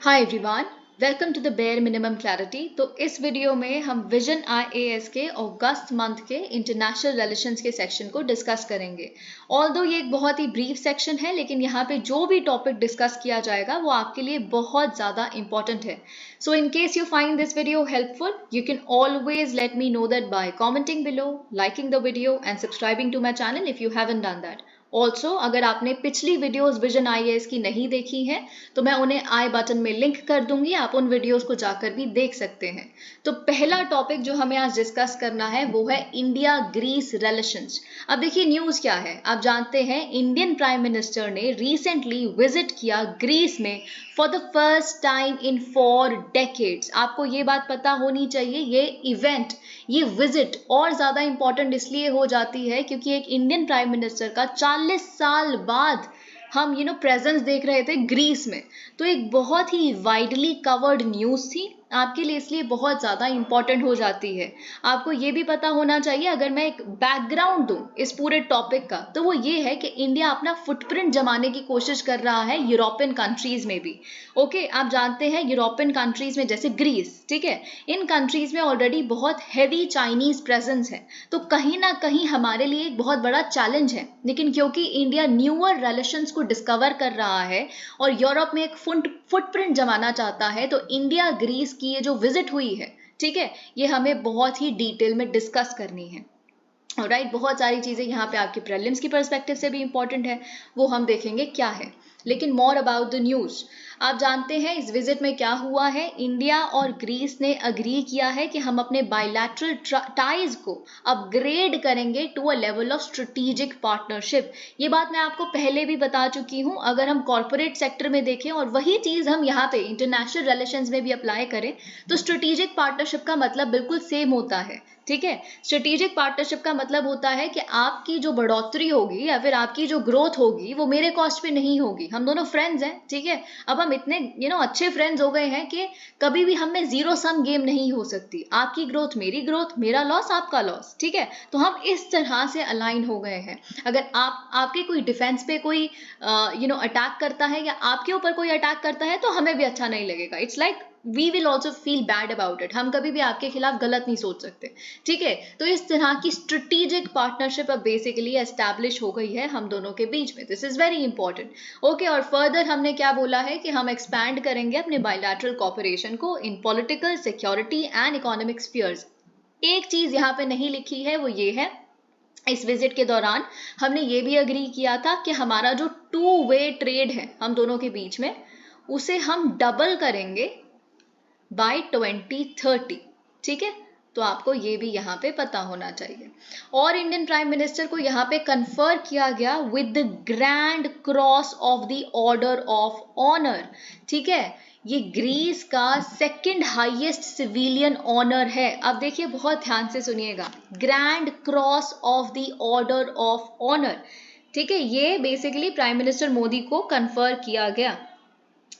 Hi everyone, welcome to the bare minimum clarity. तो इस video में हम विजन आईएएस के अगस्त मंथ के इंटरनेशनल रिलेशंस के सेक्शन को डिस्कस करेंगे। ऑल्दो ये एक बहुत ही ब्रीफ सेक्शन है, लेकिन यहाँ पे जो भी टॉपिक डिस्कस किया जाएगा वो आपके लिए बहुत ज़्यादा इंपॉर्टेंट है। So in case you find this video helpful, you can always let me know that by commenting below, liking the video and subscribing to my channel if you haven't done that. Also अगर आपने पिछली videos vision IAS की नहीं देखी हैं तो मैं उन्हें आई बटन में लिंक कर दूंगी, आप उन वीडियोस को जाकर भी देख सकते हैं। तो पहला टॉपिक जो हमें आज डिस्कस करना है वो है इंडिया ग्रीस रिलेशंस। अब देखिए न्यूज क्या है, आप जानते हैं इंडियन प्राइम मिनिस्टर ने रिसेंटली विजिट किया ग्रीस में for the first time in 4 decades. आपको ये बात पता होनी चाहिए, ये इवेंट, ये विजिट और ज्यादा इंपॉर्टेंट इसलिए हो जाती है क्योंकि एक इंडियन प्राइम मिनिस्टर का 40 साल बाद हम प्रेजेंस देख रहे थे ग्रीस में। तो एक बहुत ही वाइडली कवर्ड न्यूज थी आपके लिए, इसलिए बहुत ज्यादा इंपॉर्टेंट हो जाती है। आपको ये भी पता होना चाहिए, अगर मैं एक बैकग्राउंड दूं इस पूरे टॉपिक का, तो वो ये है कि इंडिया अपना फुटप्रिंट जमाने की कोशिश कर रहा है यूरोपियन कंट्रीज में भी। ओके, आप जानते हैं यूरोपियन कंट्रीज में जैसे ग्रीस, ठीक है, इन कंट्रीज में ऑलरेडी बहुत हैवी चाइनीज प्रेजेंस है, तो कहीं ना कहीं हमारे लिए एक बहुत बड़ा चैलेंज है। लेकिन क्योंकि इंडिया न्यूअर रिलेशंस को डिस्कवर कर रहा है और यूरोप में एक फुटप्रिंट जमाना चाहता है, तो इंडिया ग्रीस की ये जो विजिट हुई है, ठीक है, ये हमें बहुत ही डिटेल में डिस्कस करनी है। राइट, बहुत सारी चीजें यहाँ पे आपके प्रीलिम्स की पर्सपेक्टिव से भी इंपॉर्टेंट है, वो हम देखेंगे क्या है। लेकिन मोर अबाउट द न्यूज, आप जानते हैं इस विजिट में क्या हुआ है। इंडिया और ग्रीस ने अग्री किया है कि हम अपने बायलैटरल टाइज को अपग्रेड करेंगे to a level of strategic partnership. ये बात मैं आपको पहले भी बता चुकी हूँ। अगर हम कॉर्पोरेट सेक्टर में देखें और वही चीज हम यहाँ पे इंटरनेशनल रिलेशंस में भी अप्लाई करें, तो स्ट्रेटेजिक पार्टनरशिप का मतलब बिल्कुल सेम होता है। ठीक है, स्ट्रेटेजिक पार्टनरशिप का मतलब होता है कि आपकी जो बढ़ोतरी होगी या फिर आपकी जो ग्रोथ होगी वो मेरे कॉस्ट पे नहीं होगी। हम दोनों फ्रेंड्स हैं, ठीक है, अब हम इतने अच्छे फ्रेंड्स हो गए हैं कि कभी भी हम में जीरो सम गेम नहीं हो सकती। आपकी ग्रोथ मेरी ग्रोथ, मेरा लॉस आपका लॉस, ठीक है। तो हम इस तरह से अलाइन हो गए हैं। अगर आपके कोई डिफेंस पे कोई अटैक करता है या आपके ऊपर कोई अटैक करता है, तो हमें भी अच्छा नहीं लगेगा। It's like we will also feel bad about it. हम कभी भी आपके खिलाफ गलत नहीं सोच सकते, ठीक है। तो इस तरह की स्ट्रेटेजिक पार्टनरशिप अब बेसिकली एस्टैब्लिश हो गई है हम दोनों के बीच में। This is very important. Okay, और फर्दर हमने क्या बोला है कि हम एक्सपैंड करेंगे अपने बायलैटरल कॉपरेशन को इन political, security and economic spheres. एक चीज यहाँ पे नहीं लिखी है, वो ये है, इस विजिट के दौरान हमने ये भी अग्री किया था कि हमारा जो 2 वे ट्रेड है हम दोनों के बीच में, उसे हम डबल करेंगे बाय 2030, ठीक है। तो आपको ये भी यहाँ पे पता होना चाहिए। और इंडियन प्राइम मिनिस्टर को यहाँ पे कन्फर किया गया with the grand cross of the order of honour, ठीक है। ये ग्रीस का सेकंड हाईएस्ट सिविलियन ऑनर है। अब देखिए, बहुत ध्यान से सुनिएगा, grand cross of the order of honour, ठीक है। ये बेसिकली प्राइम मिनिस्टर मोदी को कन्फर किया गया।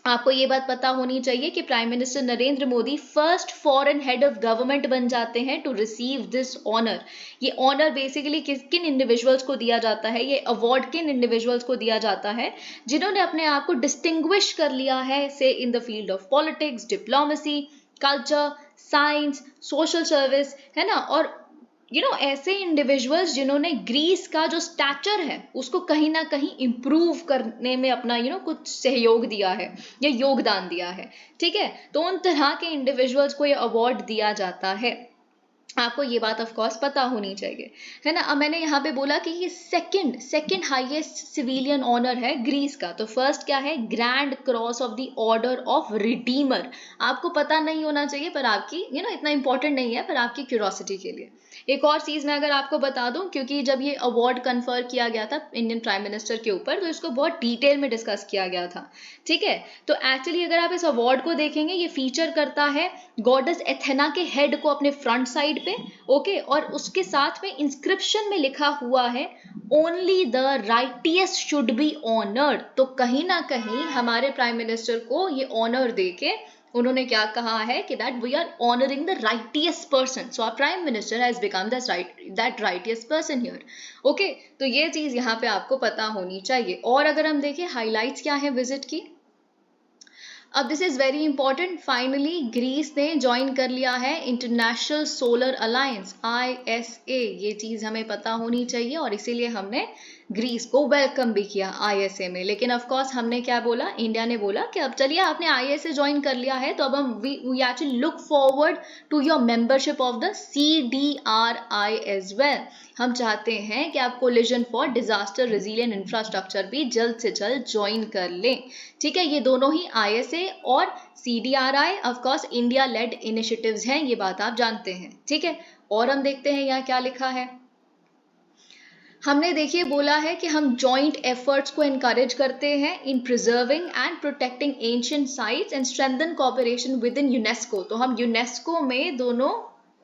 आपको ये बात पता होनी चाहिए कि prime minister Narendra Modi first foreign head of government बन जाते हैं टू रिसीव दिस ऑनर। ये ऑनर बेसिकली किन इंडिविजुअल्स को दिया जाता है, ये अवार्ड किन इंडिविजुअल्स को दिया जाता है, जिन्होंने अपने आप को डिस्टिंग्विश कर लिया है से in the field of politics, diplomacy, culture, science, social service, है ना। और ऐसे इंडिविजुअल्स जिन्होंने ग्रीस का जो स्टैचर है उसको कहीं ना कहीं इंप्रूव करने में अपना कुछ सहयोग दिया है या योगदान दिया है, ठीक है। तो उन तरह के इंडिविजुअल्स को ये अवार्ड दिया जाता है। आपको ये बात ऑफ कोर्स पता होनी चाहिए, है ना। अब मैंने यहाँ पे बोला कि ये सेकंड हाईएस्ट सिविलियन ऑनर है ग्रीस का। तो फर्स्ट क्या है, grand cross of the order of Redeemer. आपको पता नहीं होना चाहिए, पर आपकी इतना इंपॉर्टेंट नहीं है, पर आपकी क्यूरियोसिटी के लिए। एक और चीज मैं अगर आपको बता दूं, क्योंकि जब ये अवार्ड कन्फर किया गया था इंडियन प्राइम मिनिस्टर के ऊपर, तो इसको बहुत डिटेल में डिस्कस किया गया था, ठीक है। तो एक्चुअली अगर आप इस अवार्ड को देखेंगे, ये फीचर करता है गॉडेस एथेना के हेड को अपने फ्रंट साइड पे, ओके। और उसके साथ में इंस्क्रिप्शन में लिखा हुआ है, only the righteous should be honoured. तो कहीं ना कहीं हमारे प्राइम मिनिस्टर को ये ऑनर देके उन्होंने क्या कहा है कि that we are honouring the righteous person, so our prime minister has become that righteous person here, okay. तो ये चीज यहाँ पे आपको पता होनी चाहिए। और अगर हम देखें हाइलाइट्स क्या है विजिट की, अब this is very important, finally Greece ने ज्वाइन कर लिया है इंटरनेशनल सोलर अलायंस ISA। ये चीज हमें पता होनी चाहिए और इसीलिए हमने ग्रीस को वेलकम भी किया ISA में। लेकिन ऑफ कोर्स हमने क्या बोला, इंडिया ने बोला कि अब चलिए आपने ISA ज्वाइन कर लिया है तो अब हम we actually look forward to your membership of the CDRI as well. हम चाहते हैं कि आप coalition for disaster resilient infrastructure भी जल्द से जल्द ज्वाइन कर लें। ठीक है, ये दोनों ही ISA और CDRI of course India lead initiatives हैं, ये बात आप जानते हैं। ठीक है, और हम देखते हैं यहाँ क्या लिखा है। हमने देखिए बोला है कि हम जॉइंट एफर्ट्स को एनकरेज करते हैं in preserving and protecting ancient sites and strengthen cooperation with in UNESCO. तो हम यूनेस्को में दोनों,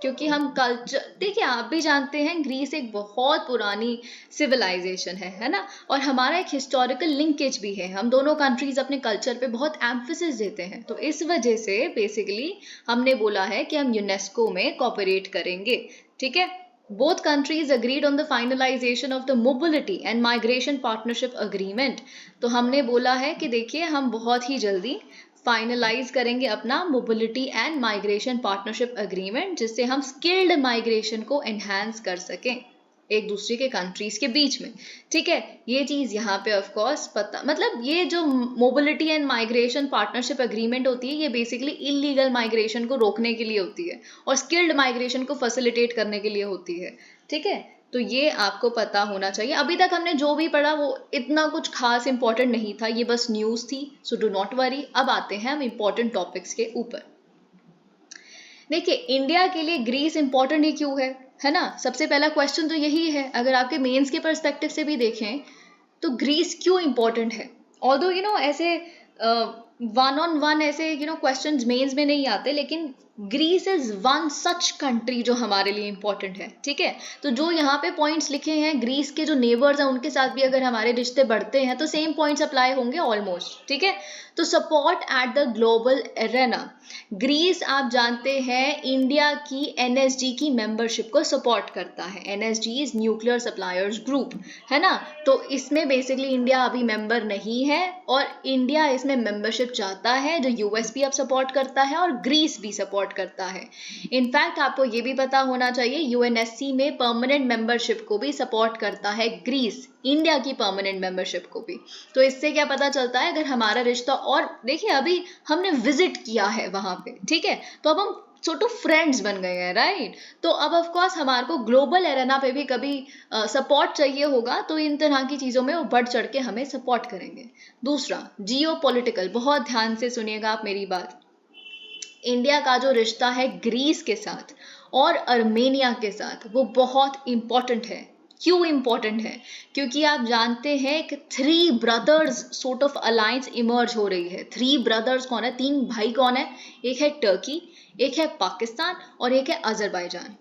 क्योंकि हम कल्चर, देखिए आप भी जानते हैं ग्रीस एक बहुत पुरानी सिविलाइजेशन है ना, और हमारा एक हिस्टोरिकल लिंकेज भी है। हम दोनों कंट्रीज अपने कल्चर पे बहुत एम्फेसिस देते हैं, तो इस वजह से बेसिकली हमने बोला है कि हम यूनेस्को में कोऑपरेट करेंगे। ठीक है, both countries agreed on the finalization of the mobility and migration partnership agreement। तो हमने बोला है कि देखिए हम बहुत ही जल्दी फाइनलाइज करेंगे अपना mobility and migration partnership agreement, जिससे हम स्किल्ड माइग्रेशन को एनहांस कर सकें एक दूसरे के कंट्रीज के बीच में। ठीक है, ये चीज यहाँ पे ऑफ कोर्स पता, मतलब ये जो mobility and migration partnership agreement होती है ये बेसिकली इलीगल माइग्रेशन को रोकने के लिए होती है और स्किल्ड माइग्रेशन को फैसिलिटेट करने के लिए होती है। ठीक है, तो ये आपको पता होना चाहिए। अभी तक हमने जो भी पढ़ा वो इतना कुछ खास इंपॉर्टेंट नहीं था, ये बस न्यूज थी, सो डू नॉट वरी। अब आते हैं हम इंपॉर्टेंट टॉपिक्स के ऊपर। देखिए इंडिया के लिए ग्रीस इंपॉर्टेंट ही क्यों है ना, सबसे पहला क्वेश्चन तो यही है। अगर आपके मेंस के पर्सपेक्टिव से भी देखें तो ग्रीस क्यों इंपॉर्टेंट है। ऑल्दो ऐसे वन ऑन वन ऐसे क्वेश्चंस मेंस में नहीं आते, लेकिन Greece is one such country जो हमारे लिए इंपॉर्टेंट है। ठीक है, तो जो यहाँ पे पॉइंट्स लिखे हैं ग्रीस के जो नेबर्स हैं उनके साथ भी अगर हमारे रिश्ते बढ़ते हैं तो सेम पॉइंट्स अप्लाई होंगे ऑलमोस्ट। ठीक है, तो support at the global arena, Greece आप जानते हैं इंडिया की NSG की मेंबरशिप को सपोर्ट करता है। NSG is nuclear suppliers group, है ना, तो इसमें बेसिकली इंडिया अभी मेंबर नहीं है और इंडिया इसमें मेंबरशिप चाहता है, जो US भी अब सपोर्ट करता है और ग्रीस भी सपोर्ट करता है। इनफैक्ट आपको ये भी पता होना चाहिए UNSC में परमानेंट मेंबरशिप को भी सपोर्ट करता है ग्रीस, इंडिया की परमानेंट मेंबरशिप को भी। तो इससे क्या पता चलता है, अगर हमारा रिश्ता, और देखिए अभी हमने विजिट किया है वहां पे, ठीक है, तो अब हम सॉर्ट ऑफ फ्रेंड्स बन गए हैं, राइट। तो अब ऑफ कोर्स हमारे को ग्लोबल एरेना पे भी कभी सपोर्ट चाहिए होगा तो इन तरह की चीजों में वो बढ़ चढ़ के हमें सपोर्ट करेंगे। दूसरा जियोपॉलिटिकल, बहुत ध्यान से सुनिएगा आप मेरी बात। इंडिया का जो रिश्ता है ग्रीस के साथ और अर्मेनिया के साथ वो बहुत इंपॉर्टेंट है। क्यों इंपॉर्टेंट है, क्योंकि आप जानते हैं कि 3 brothers sort of alliance emerge हो रही है। 3 ब्रदर्स कौन है, 3 भाई कौन है, एक है टर्की, एक है पाकिस्तान और एक है अजरबैजान।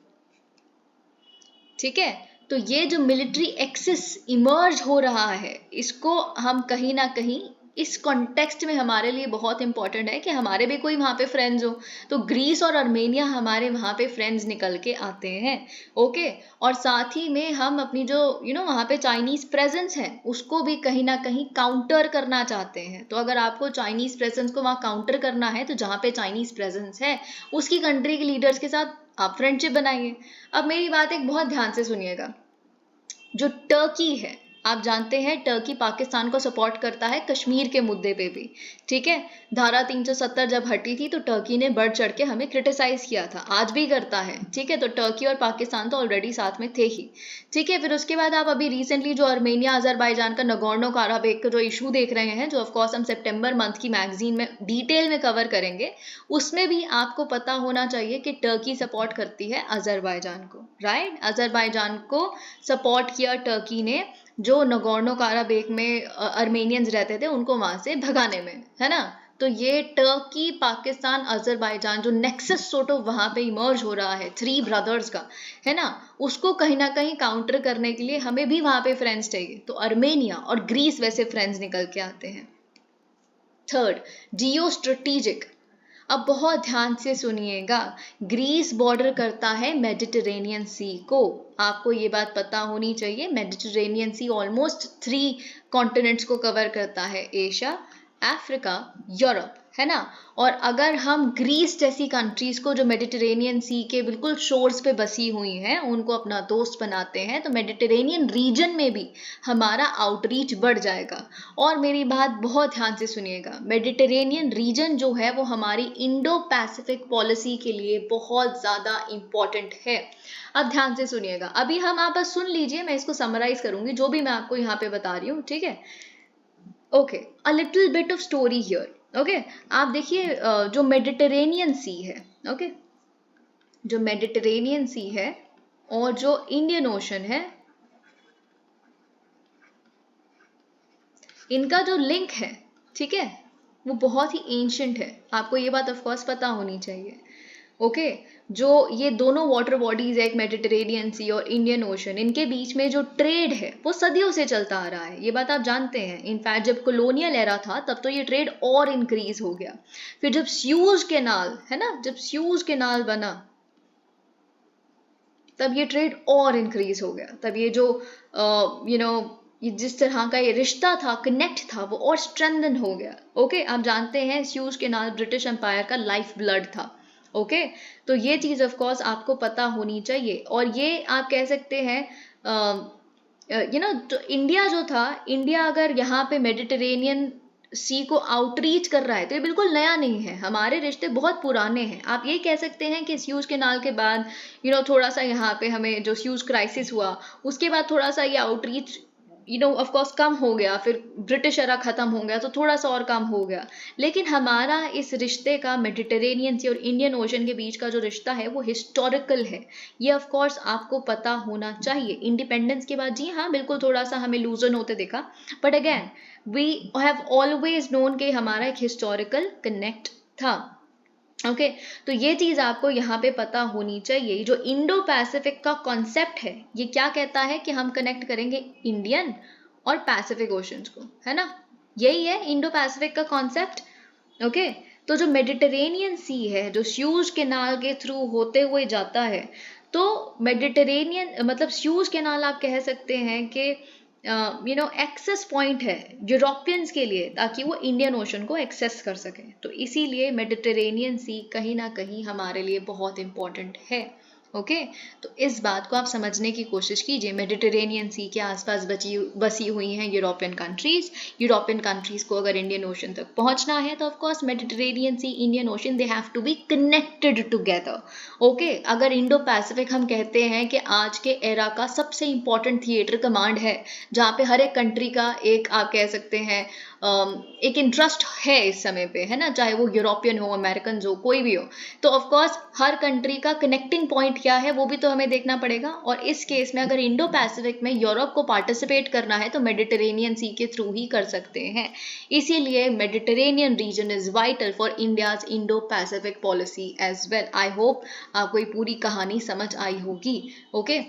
ठीक है, तो ये जो मिलिट्री एक्सिस इमर्ज हो रहा है इसको हम कहीं ना कहीं इस कॉन्टेक्स्ट में हमारे लिए बहुत इंपॉर्टेंट है कि हमारे भी कोई वहां पे फ्रेंड्स हो। तो ग्रीस और अर्मेनिया हमारे वहां पे फ्रेंड्स निकल के आते हैं। ओके, और साथ ही में हम अपनी जो वहां पे चाइनीज प्रेजेंस है उसको भी कहीं ना कहीं काउंटर करना चाहते हैं। तो अगर आपको चाइनीज प्रेजेंस को वहां काउंटर करना है तो जहां पे चाइनीज प्रेजेंस है उसकी कंट्री के लीडर्स के साथ आप फ्रेंडशिप बनाइए। अब मेरी बात एक बहुत ध्यान से सुनिएगा, जो टर्की है आप जानते हैं टर्की पाकिस्तान को सपोर्ट करता है कश्मीर के मुद्दे पे भी। ठीक है, धारा 370 जब हटी थी तो टर्की ने बढ़ चढ़ के हमें क्रिटिसाइज किया था, आज भी करता है। ठीक है, तो टर्की और पाकिस्तान तो ऑलरेडी साथ में थे ही। ठीक है, फिर उसके बाद आप अभी रिसेंटली जो अर्मेनिया अजरबैजान का नगोर्नो काराबाख का जो इशू देख रहे हैं, जो ऑफकोर्स हम सितंबर मंथ की मैगजीन में डिटेल में कवर करेंगे, उसमें भी आपको पता होना चाहिए कि टर्की सपोर्ट करती है अजरबैजान को, राइट। अजरबैजान को सपोर्ट किया टर्की ने, जो नगोर्नो काराबाख में अर्मेनियंस रहते थे उनको वहां से भगाने में, है ना। तो ये टर्की पाकिस्तान अजरबैजान जो नेक्सस सॉर्ट ऑफ वहां पे इमर्ज हो रहा है 3 ब्रदर्स का, है ना, उसको कहीं ना कहीं काउंटर करने के लिए हमें भी वहां पे फ्रेंड्स चाहिए। तो अर्मेनिया और ग्रीस वैसे फ्रेंड्स निकल के आते हैं। Third, geo strategic. अब बहुत ध्यान से सुनिएगा, ग्रीस बॉर्डर करता है मेडिटेरेनियन सी को। आपको ये बात पता होनी चाहिए, मेडिटेरेनियन सी ऑलमोस्ट 3 कॉन्टिनेंट्स को कवर करता है, एशिया, अफ्रीका, यूरोप, है ना। और अगर हम ग्रीस जैसी कंट्रीज को जो मेडिटेरेनियन सी के बिल्कुल शोर्स पे बसी हुई हैं उनको अपना दोस्त बनाते हैं तो मेडिटेरेनियन रीजन में भी हमारा आउटरीच बढ़ जाएगा। और मेरी बात बहुत ध्यान से सुनिएगा, मेडिटेरेनियन रीजन जो है वो हमारी इंडो पैसिफिक पॉलिसी के लिए बहुत ज़्यादा इम्पॉर्टेंट है। अब ध्यान से सुनिएगा, अभी हम आप बस सुन लीजिए, मैं इसको समराइज करूंगी जो भी मैं आपको यहाँ पे बता रही हूँ, ठीक है। Okay, a little bit of story here. Okay, आप देखिए जो मेडिटेरेनियन सी है, ओके, जो मेडिटेरेनियन सी है और जो इंडियन ओशन है, इनका जो लिंक है, ठीक है, वो बहुत ही एंशियंट है। आपको ये बात ऑफ कोर्स पता होनी चाहिए। ओके, जो ये दोनों वाटर बॉडीज है, एक मेडिटेरेनियन सी और इंडियन ओशन, इनके बीच में जो ट्रेड है वो सदियों से चलता आ रहा है, ये बात आप जानते हैं। इनफैक्ट जब कॉलोनियल एरा था तब तो ये ट्रेड और इंक्रीज हो गया। फिर जब स्यूज कैनाल है ना, जब स्यूज कैनाल बना तब ये ट्रेड और इंक्रीज हो गया। तब ये जो ये जिस तरह का ये रिश्ता था, कनेक्ट था, वो और स्ट्रेंथन हो गया। ओके, आप जानते हैं स्यूज कैनाल ब्रिटिश एम्पायर का लाइफ ब्लड था। ओके, तो ये चीज ऑफ कोर्स आपको पता होनी चाहिए। और ये आप कह सकते हैं तो इंडिया जो था, इंडिया अगर यहाँ पे मेडिटेरेनियन सी को आउटरीच कर रहा है तो ये बिल्कुल नया नहीं है, हमारे रिश्ते बहुत पुराने हैं। आप ये कह सकते हैं कि स्यूज कैनाल के बाद थोड़ा सा यहाँ पे हमें जो स्यूज क्राइसिस हुआ उसके बाद थोड़ा सा ये आउटरीच ऑफ कोर्स कम हो गया, फिर ब्रिटिश एरा खत्म हो गया तो थोड़ा सा और कम हो गया। लेकिन हमारा इस रिश्ते का मेडिटेरेनियन सी और इंडियन ओशन के बीच का जो रिश्ता है वो हिस्टोरिकल है। ये ऑफ कोर्स आपको पता होना चाहिए। इंडिपेंडेंस के बाद जी हाँ बिल्कुल थोड़ा सा हमें लूजन होते देखा, but again we have always known कि हमारा एक हिस्टोरिकल कनेक्ट था। ओके, तो ये चीज आपको यहाँ पे पता होनी चाहिए। जो इंडो पैसिफिक का कॉन्सेप्ट है ये क्या कहता है कि हम कनेक्ट करेंगे इंडियन और पैसिफिक ओशंस को, है ना। यही है इंडो पैसिफिक का कॉन्सेप्ट। ओके, तो जो मेडिटेरेनियन सी है जो स्यूज कैनाल के थ्रू होते हुए जाता है, तो मेडिटेरेनियन मतलब स्यूज कैनाल आप कह सकते हैं कि एक्सेस पॉइंट है यूरोपियंस के लिए, ताकि वो इंडियन ओशन को एक्सेस कर सकें। तो इसीलिए मेडिटेरेनियन सी कहीं ना कहीं हमारे लिए बहुत इंपॉर्टेंट है। ओके, तो इस बात को आप समझने की कोशिश कीजिए। मेडिटेरेनियन सी के आसपास बसी हुई हैं यूरोपियन कंट्रीज। यूरोपियन कंट्रीज को अगर इंडियन ओशन तक पहुंचना है तो of course Mediterranean sea, Indian Ocean, they have to be connected together. Okay, अगर इंडो पैसिफिक हम कहते हैं कि आज के एरा का सबसे इंपॉर्टेंट थिएटर कमांड है, जहाँ पे हर एक कंट्री का एक आप कह सकते हैं एक इंटरेस्ट है इस समय पे, है ना, चाहे वो यूरोपियन हो, अमेरिकन हो, कोई भी हो। तो ऑफ कोर्स हर कंट्री का कनेक्टिंग पॉइंट क्या है वो भी तो हमें देखना पड़ेगा। और इस केस में अगर इंडो पैसिफिक में यूरोप को पार्टिसिपेट करना है तो मेडिटेरेनियन सी के थ्रू ही कर सकते हैं। इसीलिए Mediterranean region is vital for India's Indo Pacific policy as well. I hope आपको ये पूरी कहानी समझ आई होगी। ओके,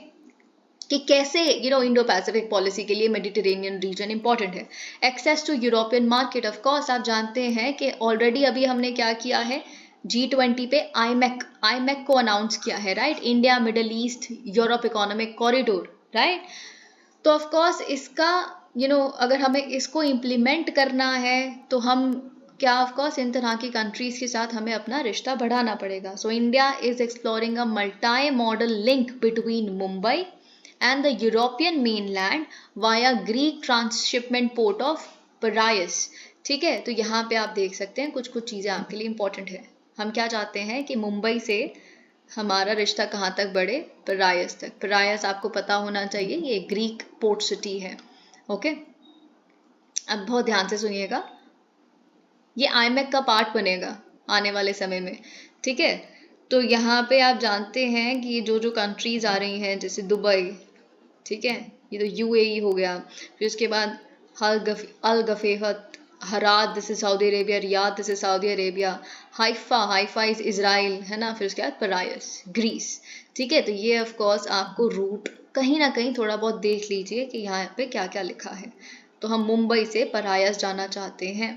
कि कैसे इंडो पैसिफिक पॉलिसी के लिए मेडिटेरेनियन रीजन इंपॉर्टेंट है। Access to European market, of course आप जानते हैं कि ऑलरेडी अभी हमने क्या किया है, G20 पे आईमेक को अनाउंस किया है, right, India middle east Europe economic corridor, right. तो ऑफ कोर्स इसका अगर हमें इसको इम्प्लीमेंट करना है तो हम क्या ऑफ कोर्स इन तरह की कंट्रीज के साथ हमें अपना रिश्ता बढ़ाना पड़ेगा। So India is exploring a multi modal link between Mumbai and the European mainland via Greek transshipment port of Piraeus। ठीक है, तो यहाँ पे आप देख सकते हैं कुछ चीज़ें आपके लिए इंपॉर्टेंट है। हम क्या चाहते हैं कि मुंबई से हमारा रिश्ता कहाँ तक बढ़े, पिरायस तक। पिरायस आपको पता होना चाहिए ये ग्रीक पोर्ट सिटी है। ओके, अब बहुत ध्यान से सुनिएगा, ये आईमेक का पार्ट बनेगा आने वाले समय में, ठीक है। तो यहाँ पे आप जानते हैं कि जो कंट्रीज आ रही हैं जैसे दुबई, ठीक है, ये तो UAE हो गया, फिर उसके बाद अल गफेहत, हरात, this is Saudi Arabia, Riyadh, this is Saudi Arabia, Haifa is Israel, है ना, फिर उसके बाद परायस, ग्रीस। ठीक है, तो ये ऑफ कोर्स आपको रूट कहीं ना कहीं थोड़ा बहुत देख लीजिए कि यहाँ पे क्या क्या लिखा है। तो हम मुंबई से परायस जाना चाहते हैं।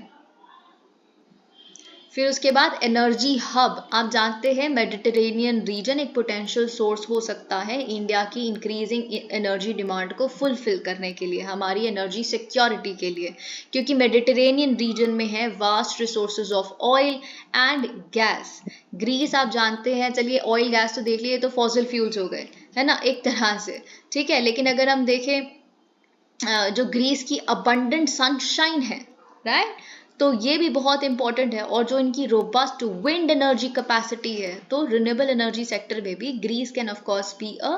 फिर उसके बाद एनर्जी हब, आप जानते हैं मेडिटेरेनियन रीजन एक पोटेंशियल सोर्स हो सकता है इंडिया की इंक्रीजिंग एनर्जी डिमांड को फुलफिल करने के लिए, हमारी एनर्जी सिक्योरिटी के लिए, क्योंकि मेडिटेरेनियन रीजन में है vast resources of oil and gas. Greece आप जानते हैं, चलिए ऑयल गैस तो देख लिए, तो फॉसिल फ्यूल्स हो गए, है ना, एक तरह से, ठीक है। लेकिन अगर हम देखें जो ग्रीस की अबंडेंट सनशाइन है, राइट, तो ये भी बहुत इंपॉर्टेंट है, और जो इनकी रोबस्ट विंड एनर्जी कैपेसिटी है, तो रिन्यूएबल एनर्जी सेक्टर में भी Greece can of course be a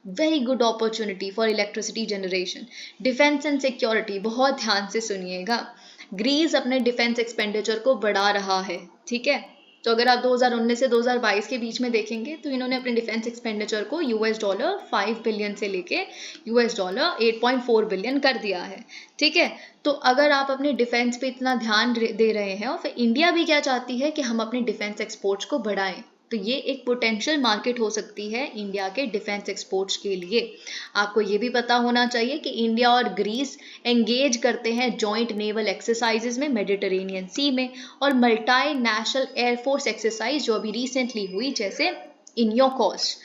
very good opportunity for electricity generation. Defence and security, बहुत ध्यान से सुनिएगा, ग्रीस अपने डिफेंस एक्सपेंडिचर को बढ़ा रहा है, ठीक है। तो अगर आप 2019 से 2022 के बीच में देखेंगे तो इन्होंने अपने डिफेंस एक्सपेंडिचर को $5 बिलियन से लेके $8.4 बिलियन कर दिया है, ठीक है। तो अगर आप अपने डिफेंस पे इतना ध्यान दे रहे हैं, और फिर इंडिया भी क्या चाहती है कि हम अपने डिफेंस एक्सपोर्ट्स को बढ़ाएं, तो ये एक पोटेंशियल मार्केट हो सकती है इंडिया के डिफेंस एक्सपोर्ट्स के लिए। आपको ये भी पता होना चाहिए कि इंडिया और ग्रीस एंगेज करते हैं जॉइंट नेवल एक्सरसाइजेज में मेडिटेरेनियन सी में, और मल्टी नेशनल एयरफोर्स एक्सरसाइज जो अभी रिसेंटली हुई, जैसे इन्योकॉस,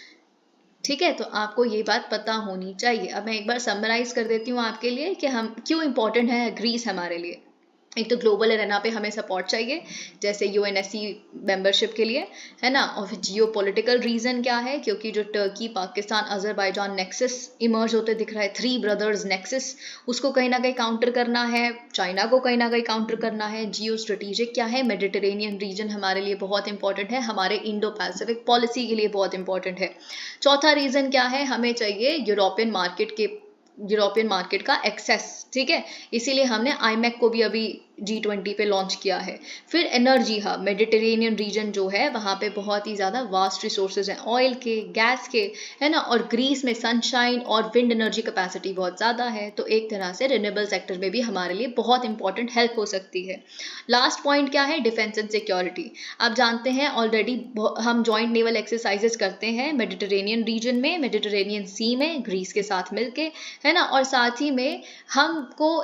ठीक है। तो आपको ये बात पता होनी चाहिए। अब मैं एक बार समराइज कर देती हूँ आपके लिए कि हम क्यों इंपॉर्टेंट है ग्रीस हमारे लिए। एक तो ग्लोबल एरेना पे हमें सपोर्ट चाहिए, जैसे यूएनएससी मेंबरशिप के लिए, है ना। और फिर जियो पॉलिटिकल रीजन क्या है, क्योंकि जो Turkey Pakistan Azerbaijan nexus emerge होते दिख रहा है, 3 ब्रदर्स नेक्सस, उसको कहीं ना कहीं काउंटर करना है, चाइना को कहीं ना कहीं काउंटर करना है। जियो स्ट्रेटेजिक क्या है, मेडिटेरेनियन रीजन हमारे लिए बहुत इंपॉर्टेंट है, हमारे इंडो पैसिफिक पॉलिसी के लिए बहुत इंपॉर्टेंट है। चौथा रीजन क्या है, हमें चाहिए यूरोपियन मार्केट का एक्सेस, ठीक है। इसीलिए हमने आईमैक को भी अभी G20 पे लॉन्च किया है। फिर एनर्जी हब, मेडिटेरेनियन रीजन जो है वहाँ पे बहुत ही ज़्यादा वास्ट रिसोर्सेज हैं, ऑयल के, गैस के, है ना, और ग्रीस में सनशाइन और विंड एनर्जी कैपेसिटी बहुत ज़्यादा है, तो एक तरह से रिन्यूएबल सेक्टर में भी हमारे लिए बहुत इंपॉर्टेंट हेल्प हो सकती है। लास्ट पॉइंट क्या है, डिफेंस एंड सिक्योरिटी। आप जानते हैं ऑलरेडी हम जॉइंट नेवल एक्सरसाइजेस करते हैं मेडिटेरेनियन रीजन में, मेडिटेरेनियन सी में, ग्रीस के साथ मिलके, है ना, और साथ ही में हमको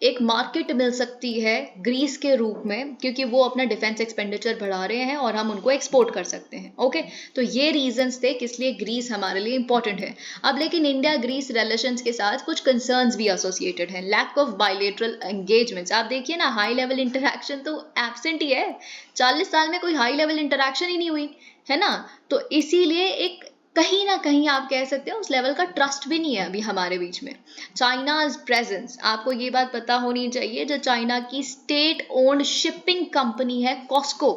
एक मार्केट मिल सकती है ग्रीस के रूप में, क्योंकि वो अपना डिफेंस एक्सपेंडिचर बढ़ा रहे हैं और हम उनको एक्सपोर्ट कर सकते हैं। ओके, तो ये रीजंस थे किस लिए ग्रीस हमारे लिए इंपॉर्टेंट है। अब लेकिन इंडिया ग्रीस रिलेशंस के साथ कुछ कंसर्न्स भी एसोसिएटेड हैं। लैक ऑफ बायलैटरल एंगेजमेंट्स, आप देखिए ना, हाई लेवल इंटरेक्शन तो एब्सेंट ही है, 40 साल में कोई हाई लेवल इंटरेक्शन ही नहीं हुई, है ना। तो इसीलिए एक कहीं ना कहीं आप कह सकते हो उस लेवल का ट्रस्ट भी नहीं है अभी हमारे बीच में। चाइनाज प्रेजेंस, आपको ये बात पता होनी चाहिए, जो चाइना की स्टेट ओन्ड शिपिंग कंपनी है कॉस्को,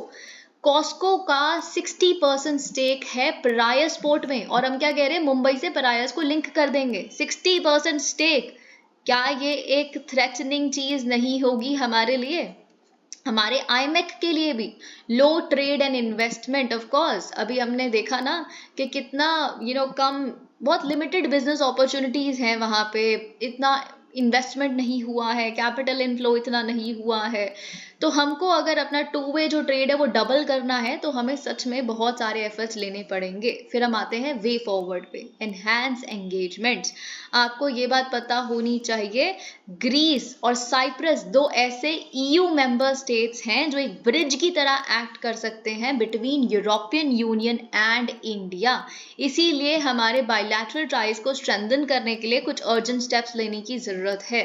कॉस्को का 60% स्टेक है परायस पोर्ट में, और हम क्या कह रहे हैं, मुंबई से परायस को लिंक कर देंगे, 60% स्टेक। क्या ये एक थ्रेटनिंग चीज नहीं होगी हमारे लिए, हमारे आईमैक के लिए भी। Low trade and investment, of course अभी हमने देखा ना कि कितना कम, बहुत लिमिटेड बिजनेस अपॉर्चुनिटीज हैं वहाँ पे, इतना इन्वेस्टमेंट नहीं हुआ है, कैपिटल इनफ्लो इतना नहीं हुआ है। तो हमको अगर अपना टू वे जो ट्रेड है वो डबल करना है, तो हमें सच में बहुत सारे एफर्ट्स लेने पड़ेंगे। फिर हम आते हैं वे फॉरवर्ड पे, एनहांस एंगेजमेंट्स। आपको ये बात पता होनी चाहिए, ग्रीस और साइप्रस दो ऐसे ईयू मेंबर स्टेट्स हैं जो एक ब्रिज की तरह एक्ट कर सकते हैं between European union and India. इसीलिए हमारे बायलैटरल टाइज को स्ट्रेंथन करने के लिए कुछ अर्जेंट स्टेप्स लेने की जरूरत है।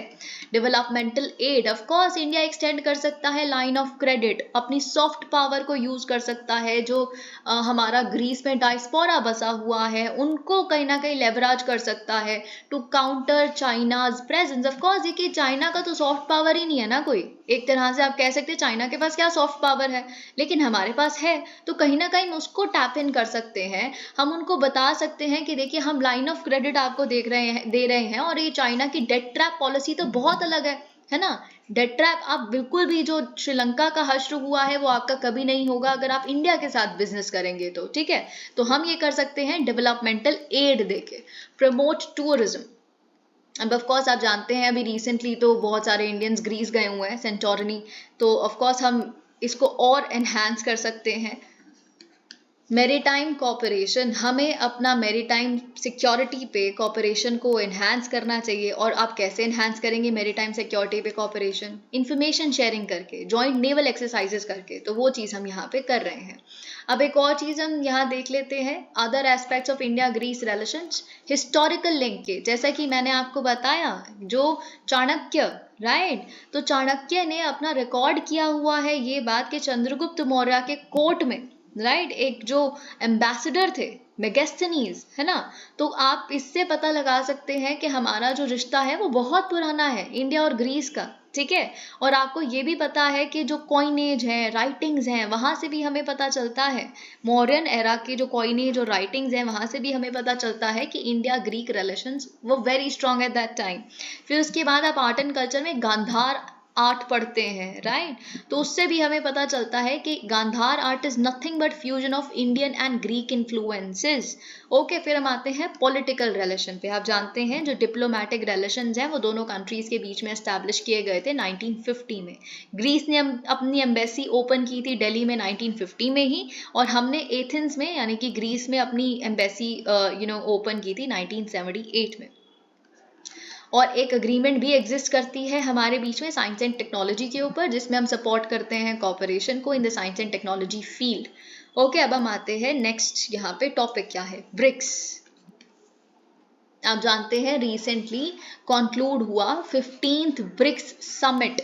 Developmental aid, of course India extend कर सकता है लाइन ऑफ क्रेडिट, अपनी सॉफ्ट पावर को यूज कर सकता है, जो हमारा ग्रीस में डायस्पोरा बसा हुआ है उनको कहीं ना कहीं लेवराज कर सकता है to counter China's presence. Of course देखिए, चाइना का तो सॉफ्ट पावर ही नहीं है ना कोई, एक तरह से आप कह सकते हैं चाइना के पास क्या सॉफ्ट पावर है, लेकिन हमारे पास है, तो कहीं ना कहीं उसको टैप इन कर सकते हैं। हम उनको बता सकते हैं कि देखिए हम लाइन ऑफ क्रेडिट आपको दे रहे हैं, और ये चाइना की डेट ट्रैप पॉलिसी तो बहुत अलग है ना। डेट ट्रैप आप बिल्कुल भी, जो श्रीलंका का हश्र हुआ है वो आपका कभी नहीं होगा अगर आप इंडिया के साथ बिजनेस करेंगे तो, ठीक है। तो हम ये कर सकते हैं डेवलपमेंटल एड देके। प्रमोट टूरिज्म, अब ऑफ कोर्स आप जानते हैं अभी रिसेंटली तो बहुत सारे इंडियंस ग्रीस गए हुए हैं, सेंटोरिनी, तो ऑफ कोर्स हम इसको और एनहांस कर सकते हैं। मेरीटाइम कॉपरेशन, हमें अपना मेरीटाइम सिक्योरिटी पे कॉपरेशन को एनहांस करना चाहिए। और आप कैसे एनहांस करेंगे मेरीटाइम सिक्योरिटी पे कॉपरेशन? इंफॉर्मेशन शेयरिंग करके, जॉइंट नेवल एक्सरसाइजेस करके। तो वो चीज़ हम यहाँ पे कर रहे हैं। अब एक और चीज़ हम यहाँ देख लेते हैं, other aspects of India Greece relations, historical linkage. जैसा कि मैंने आपको बताया, जो चाणक्य, राइट, तो चाणक्य ने अपना रिकॉर्ड किया हुआ है ये बात कि चंद्रगुप्त मौर्य के कोर्ट में, राइट, एक जो एम्बेसडर थे मेगस्थनीज, है ना, तो आप इससे पता लगा सकते हैं कि हमारा जो रिश्ता है वो बहुत पुराना है इंडिया और ग्रीस का, ठीक है। और आपको ये भी पता है कि जो कॉइनेज है, राइटिंग्स हैं, वहां से भी हमें पता चलता है, मॉडर्न एरा की जो कॉइनेज और राइटिंग्स हैं वहां से भी हमें पता चलता है कि इंडिया ग्रीक रिलेशंस वो very strong at that time. फिर उसके बाद आप आर्ट एंड कल्चर में गांधार आर्ट पढ़ते हैं, राइट, तो उससे भी हमें पता चलता है कि Gandhara art is nothing but fusion of Indian and Greek influences. Okay, फिर हम आते हैं पॉलिटिकल रिलेशन पे। आप जानते हैं जो डिप्लोमेटिक रिलेशंस हैं वो दोनों कंट्रीज के बीच में एस्टैब्लिश किए गए थे 1950 में। ग्रीस ने अपनी एम्बेसी ओपन की थी दिल्ली में 1950 में ही, और हमने एथेंस में यानी कि ग्रीस में अपनी एम्बेसी ओपन की थी 1978 में। और एक अग्रीमेंट भी एग्जिस्ट करती है हमारे बीच में साइंस एंड टेक्नोलॉजी के ऊपर, जिसमें हम सपोर्ट करते हैं कॉपरेशन को in the science and technology field. Okay, अब हम आते हैं नेक्स्ट, यहाँ पे टॉपिक क्या है, ब्रिक्स। आप जानते हैं रिसेंटली कंक्लूड हुआ 15th BRICS summit,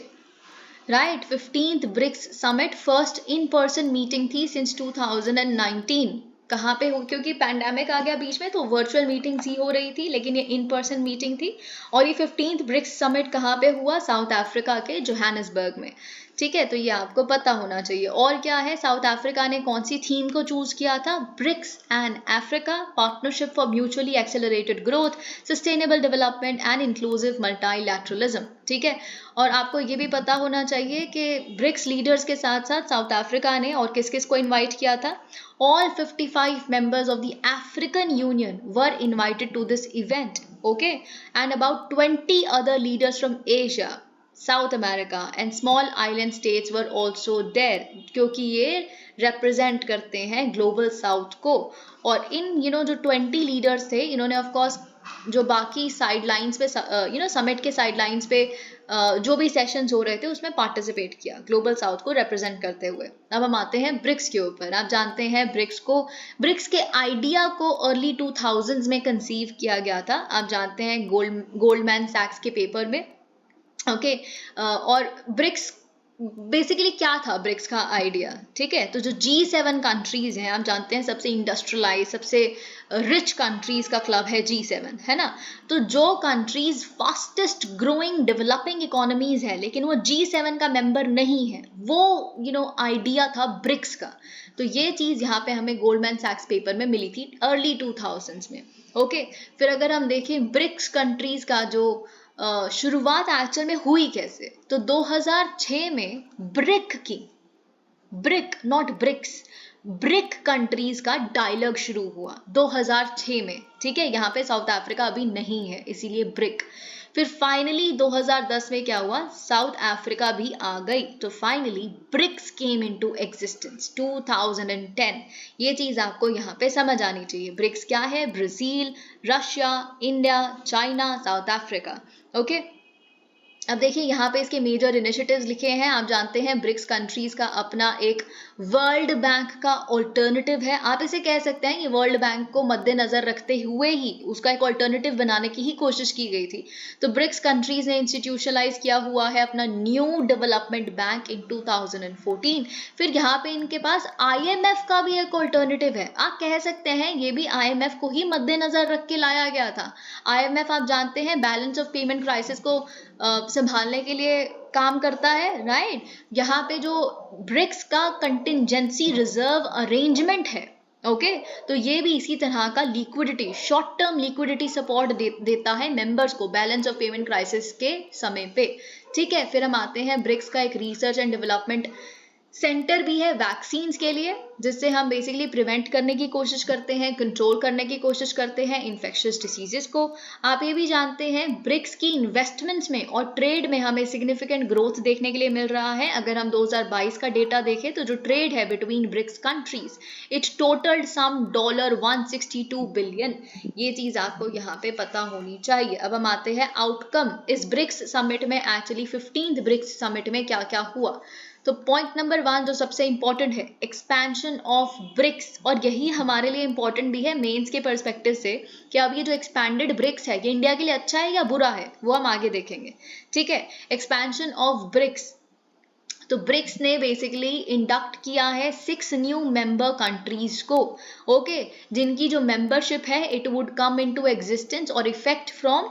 right, 15th BRICS summit first in person meeting थी सिंस 2019। कहाँ पे हो, क्योंकि पैंडेमिक आ गया बीच में तो वर्चुअल मीटिंग्स ही हो रही थी, लेकिन ये इन पर्सन मीटिंग थी। और ये 15th ब्रिक्स समिट कहाँ पे हुआ? साउथ अफ्रीका के जोहानिसबर्ग में, ठीक है, तो ये आपको पता होना चाहिए। और क्या है, साउथ अफ्रीका ने कौन सी थीम को चूज किया था? BRICS and Africa partnership for mutually accelerated growth, sustainable development and inclusive multilateralism, ठीक है। और आपको ये भी पता होना चाहिए कि ब्रिक्स लीडर्स के साथ साथ साउथ अफ्रीका ने और किस किस को इनवाइट किया था? All 55 members of the African Union were invited to this event, okay, and about 20 other leaders from Asia, South America and small island states were also there, क्योंकि ये represent करते हैं ग्लोबल साउथ को। और इन जो 20 leaders थे, इन्होंने of course जो बाकी साइड लाइन्स पे समिट के साइड लाइन्स पे जो भी सेशंस हो रहे थे उसमें पार्टिसिपेट किया ग्लोबल साउथ को रिप्रेजेंट करते हुए। अब हम आते हैं ब्रिक्स के ऊपर। आप जानते हैं ब्रिक्स के आइडिया को अर्ली 2000s में कंसीव किया गया था। आप जानते हैं गोल्डमैन सैक्स के पेपर में, ओके। और ब्रिक्स बेसिकली क्या था ब्रिक्स का आइडिया, ठीक है। तो जो G7 कंट्रीज हैं, आप जानते हैं सबसे इंडस्ट्रियलाइज, सबसे रिच कंट्रीज का क्लब है G7, है ना। तो जो countries fastest growing developing economies है लेकिन वो G7 का मेंबर नहीं है, वो आइडिया था ब्रिक्स का। तो ये चीज यहाँ पे हमें गोल्डमैन सैक्स पेपर में मिली थी अर्ली 2000s में, ओके। फिर अगर हम देखें ब्रिक्स कंट्रीज का जो शुरुआत एक्चुअल में हुई कैसे, तो 2006 में BRIC not BRICS, BRIC countries का डायलॉग शुरू हुआ 2006 में, ठीक है। यहाँ पे साउथ अफ्रीका अभी नहीं है इसीलिए ब्रिक। फिर फाइनली 2010 में क्या हुआ, साउथ अफ्रीका भी आ गई, तो finally BRICS came into existence 2010। ये चीज आपको यहाँ पे समझ आनी चाहिए। ब्रिक्स क्या है? Brazil, Russia, India, China, south Africa, okay. अब देखिए यहाँ पे इसके मेजर इनिशिएटिव्स लिखे हैं। आप जानते हैं ब्रिक्स कंट्रीज का अपना एक वर्ल्ड बैंक का ऑल्टरनेटिव है। आप इसे कह सकते हैं ये वर्ल्ड बैंक को मद्देनजर रखते हुए ही उसका एक ऑल्टरनेटिव बनाने की ही कोशिश की गई थी। तो ब्रिक्स कंट्रीज ने इंस्टीट्यूशनलाइज किया हुआ है अपना न्यू डेवलपमेंट बैंक इन 2014। फिर यहाँ पे इनके पास IMF का भी एक ऑल्टरनेटिव है। आप कह सकते हैं ये भी IMF को ही मद्देनजर रख के लाया गया था। IMF आप जानते हैं बैलेंस ऑफ पेमेंट क्राइसिस को संभालने के लिए काम करता है, राइट। यहाँ पे जो ब्रिक्स का कंटिंजेंसी रिजर्व अरेंजमेंट है, ओके, तो ये भी इसी तरह का liquidity, short term liquidity support देता है मेंबर्स को बैलेंस ऑफ पेमेंट क्राइसिस के समय पे, ठीक है। फिर हम आते हैं ब्रिक्स का एक रिसर्च एंड डेवलपमेंट सेंटर भी है वैक्सीन्स के लिए, जिससे हम बेसिकली प्रिवेंट करने की कोशिश करते हैं, कंट्रोल करने की कोशिश करते हैं इन्फेक्शियस डिसीजेस को। आप ये भी जानते हैं ब्रिक्स की इन्वेस्टमेंट्स में और ट्रेड में हमें सिग्निफिकेंट ग्रोथ देखने के लिए मिल रहा है। अगर हम 2022 का डेटा देखें तो जो ट्रेड है between BRICS countries, it totalled some $162 billion. ये चीज आपको यहाँ पे पता होनी चाहिए। अब हम आते हैं आउटकम इस ब्रिक्स समिट में, एक्चुअली 15th ब्रिक्स समिट में क्या क्या हुआ। तो पॉइंट नंबर 1 जो सबसे इंपॉर्टेंट है, एक्सपेंशन ऑफ ब्रिक्स, और यही हमारे लिए इंपॉर्टेंट भी है मेंस के पर्सपेक्टिव से कि अब ये जो एक्सपैंडेड ब्रिक्स है ये इंडिया के लिए अच्छा है या बुरा है, वो हम आगे देखेंगे। ठीक है, एक्सपेंशन ऑफ ब्रिक्स। तो ब्रिक्स ने बेसिकली इंडक्ट किया है 6 न्यू मेंबर कंट्रीज को, ओके, जिनकी जो मेंबरशिप है it would come into existence और इफेक्ट फ्रॉम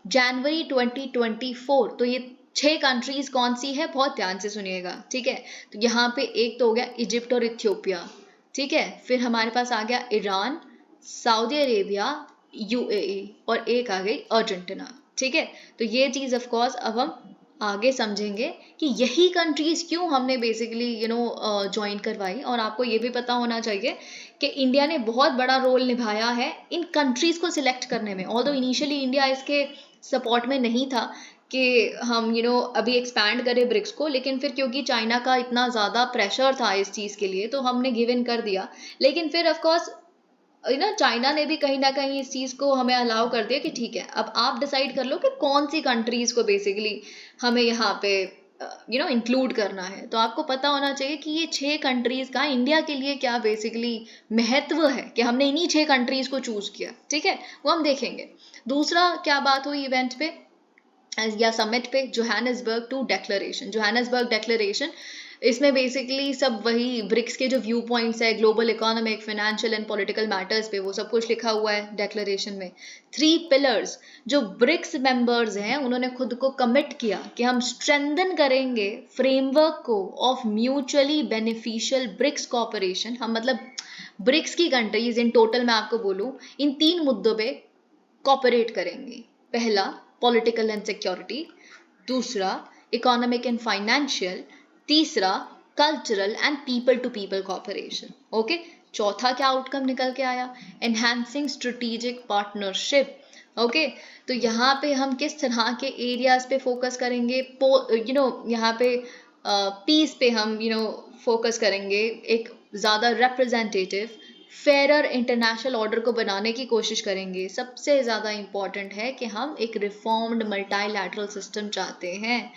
जनवरी 2024। तो ये 6 कंट्रीज कौन सी है, बहुत ध्यान से सुनिएगा। ठीक है, तो यहाँ पे एक तो हो गया इजिप्ट और इथियोपिया। ठीक है, फिर हमारे पास आ गया ईरान, सऊदी अरेबिया, यूएई, और एक आ गई अर्जेंटीना। ठीक है, तो ये चीज ऑफ कोर्स अब हम आगे समझेंगे कि यही कंट्रीज क्यों हमने बेसिकली ज्वाइन करवाई। और आपको ये भी पता होना चाहिए कि इंडिया ने बहुत बड़ा रोल निभाया है इन कंट्रीज को सिलेक्ट करने में। ऑल्दो इनिशियली इंडिया इसके सपोर्ट में नहीं था कि हम अभी एक्सपैंड करें ब्रिक्स को, लेकिन फिर क्योंकि चाइना का इतना ज़्यादा प्रेशर था इस चीज़ के लिए तो हमने गिव इन कर दिया। लेकिन फिर ऑफ कोर्स चाइना ने भी कहीं ना कहीं इस चीज़ को हमें अलाउ कर दिया कि ठीक है अब आप डिसाइड कर लो कि कौन सी कंट्रीज को बेसिकली हमें यहाँ पे इंक्लूड करना है। तो आपको पता होना चाहिए कि ये 6 कंट्रीज का इंडिया के लिए क्या बेसिकली महत्व है कि हमने इन्हीं 6 कंट्रीज को चूज किया। ठीक है, वो हम देखेंगे। दूसरा क्या बात हुई इवेंट पे या समिट पे, Johannesburg two declaration. Johannesburg declaration, इसमें बेसिकली सब वही ब्रिक्स के जो व्यू पॉइंट्स है global economic, financial and political matters पे, वो सब कुछ लिखा हुआ है डेक्लरेशन में। 3 पिलर्स जो ब्रिक्स मेंबर्स हैं उन्होंने खुद को कमिट किया कि हम स्ट्रेंथन करेंगे फ्रेमवर्क को of mutually beneficial BRICS cooperation. हम मतलब ब्रिक्स की कंट्रीज इन टोटल मैं आपको बोलूं इन 3 मुद्दों पे कॉपरेट करेंगी। पहला पॉलिटिकल एंड सिक्योरिटी, दूसरा इकोनॉमिक एंड फाइनेंशियल, तीसरा cultural and people to people cooperation. Okay, चौथा क्या आउटकम निकल के आया, एनहांसिंग स्ट्रेटेजिक पार्टनरशिप। ओके, तो यहाँ पे हम किस तरह के एरियाज पे फोकस करेंगे, यहाँ पे पीस पे हम फोकस करेंगे, एक ज़्यादा रिप्रेजेंटेटिव फेयर इंटरनेशनल ऑर्डर को बनाने की कोशिश करेंगे। सबसे ज़्यादा इम्पॉर्टेंट है कि हम एक रिफॉर्म्ड मल्टीलैटरल सिस्टम चाहते हैं,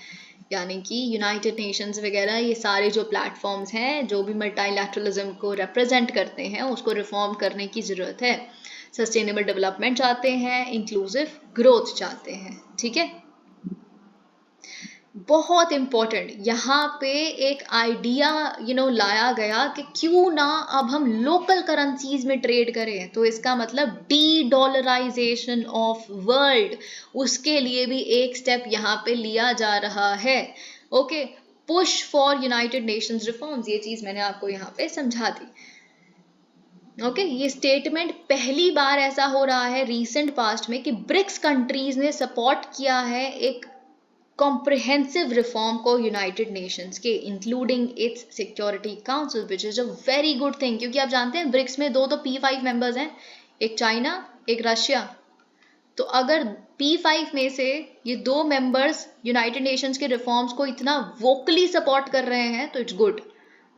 यानी कि यूनाइटेड नेशंस वगैरह ये सारे जो प्लेटफॉर्म्स हैं जो भी मल्टीलैटरलिज्म को रिप्रेजेंट करते हैं उसको रिफॉर्म करने की ज़रूरत है। सस्टेनेबल डेवलपमेंट चाहते हैं, इंक्लूसिव ग्रोथ चाहते हैं। ठीक है, बहुत इंपॉर्टेंट यहाँ पे एक आइडिया लाया गया कि क्यों ना अब हम लोकल करेंसीज में ट्रेड करें। तो इसका मतलब डी डॉलराइजेशन ऑफ वर्ल्ड, उसके लिए भी एक स्टेप यहाँ पे लिया जा रहा है। Okay, push for United Nations reforms, ये चीज मैंने आपको यहाँ पे समझा दी। ओके, ये स्टेटमेंट पहली बार ऐसा हो रहा है रीसेंट पास्ट में कि ब्रिक्स कंट्रीज ने सपोर्ट किया है एक comprehensive रिफॉर्म को यूनाइटेड नेशंस के, including it's security council, which is a very good thing. क्योंकि आप जानते हैं ब्रिक्स में 2 तो P5 मेंबर्स हैं, एक चाइना एक रशिया। तो अगर P5 में से ये 2 मेंबर्स यूनाइटेड नेशंस के रिफॉर्म्स को इतना वोकली सपोर्ट कर रहे हैं तो इट्स गुड।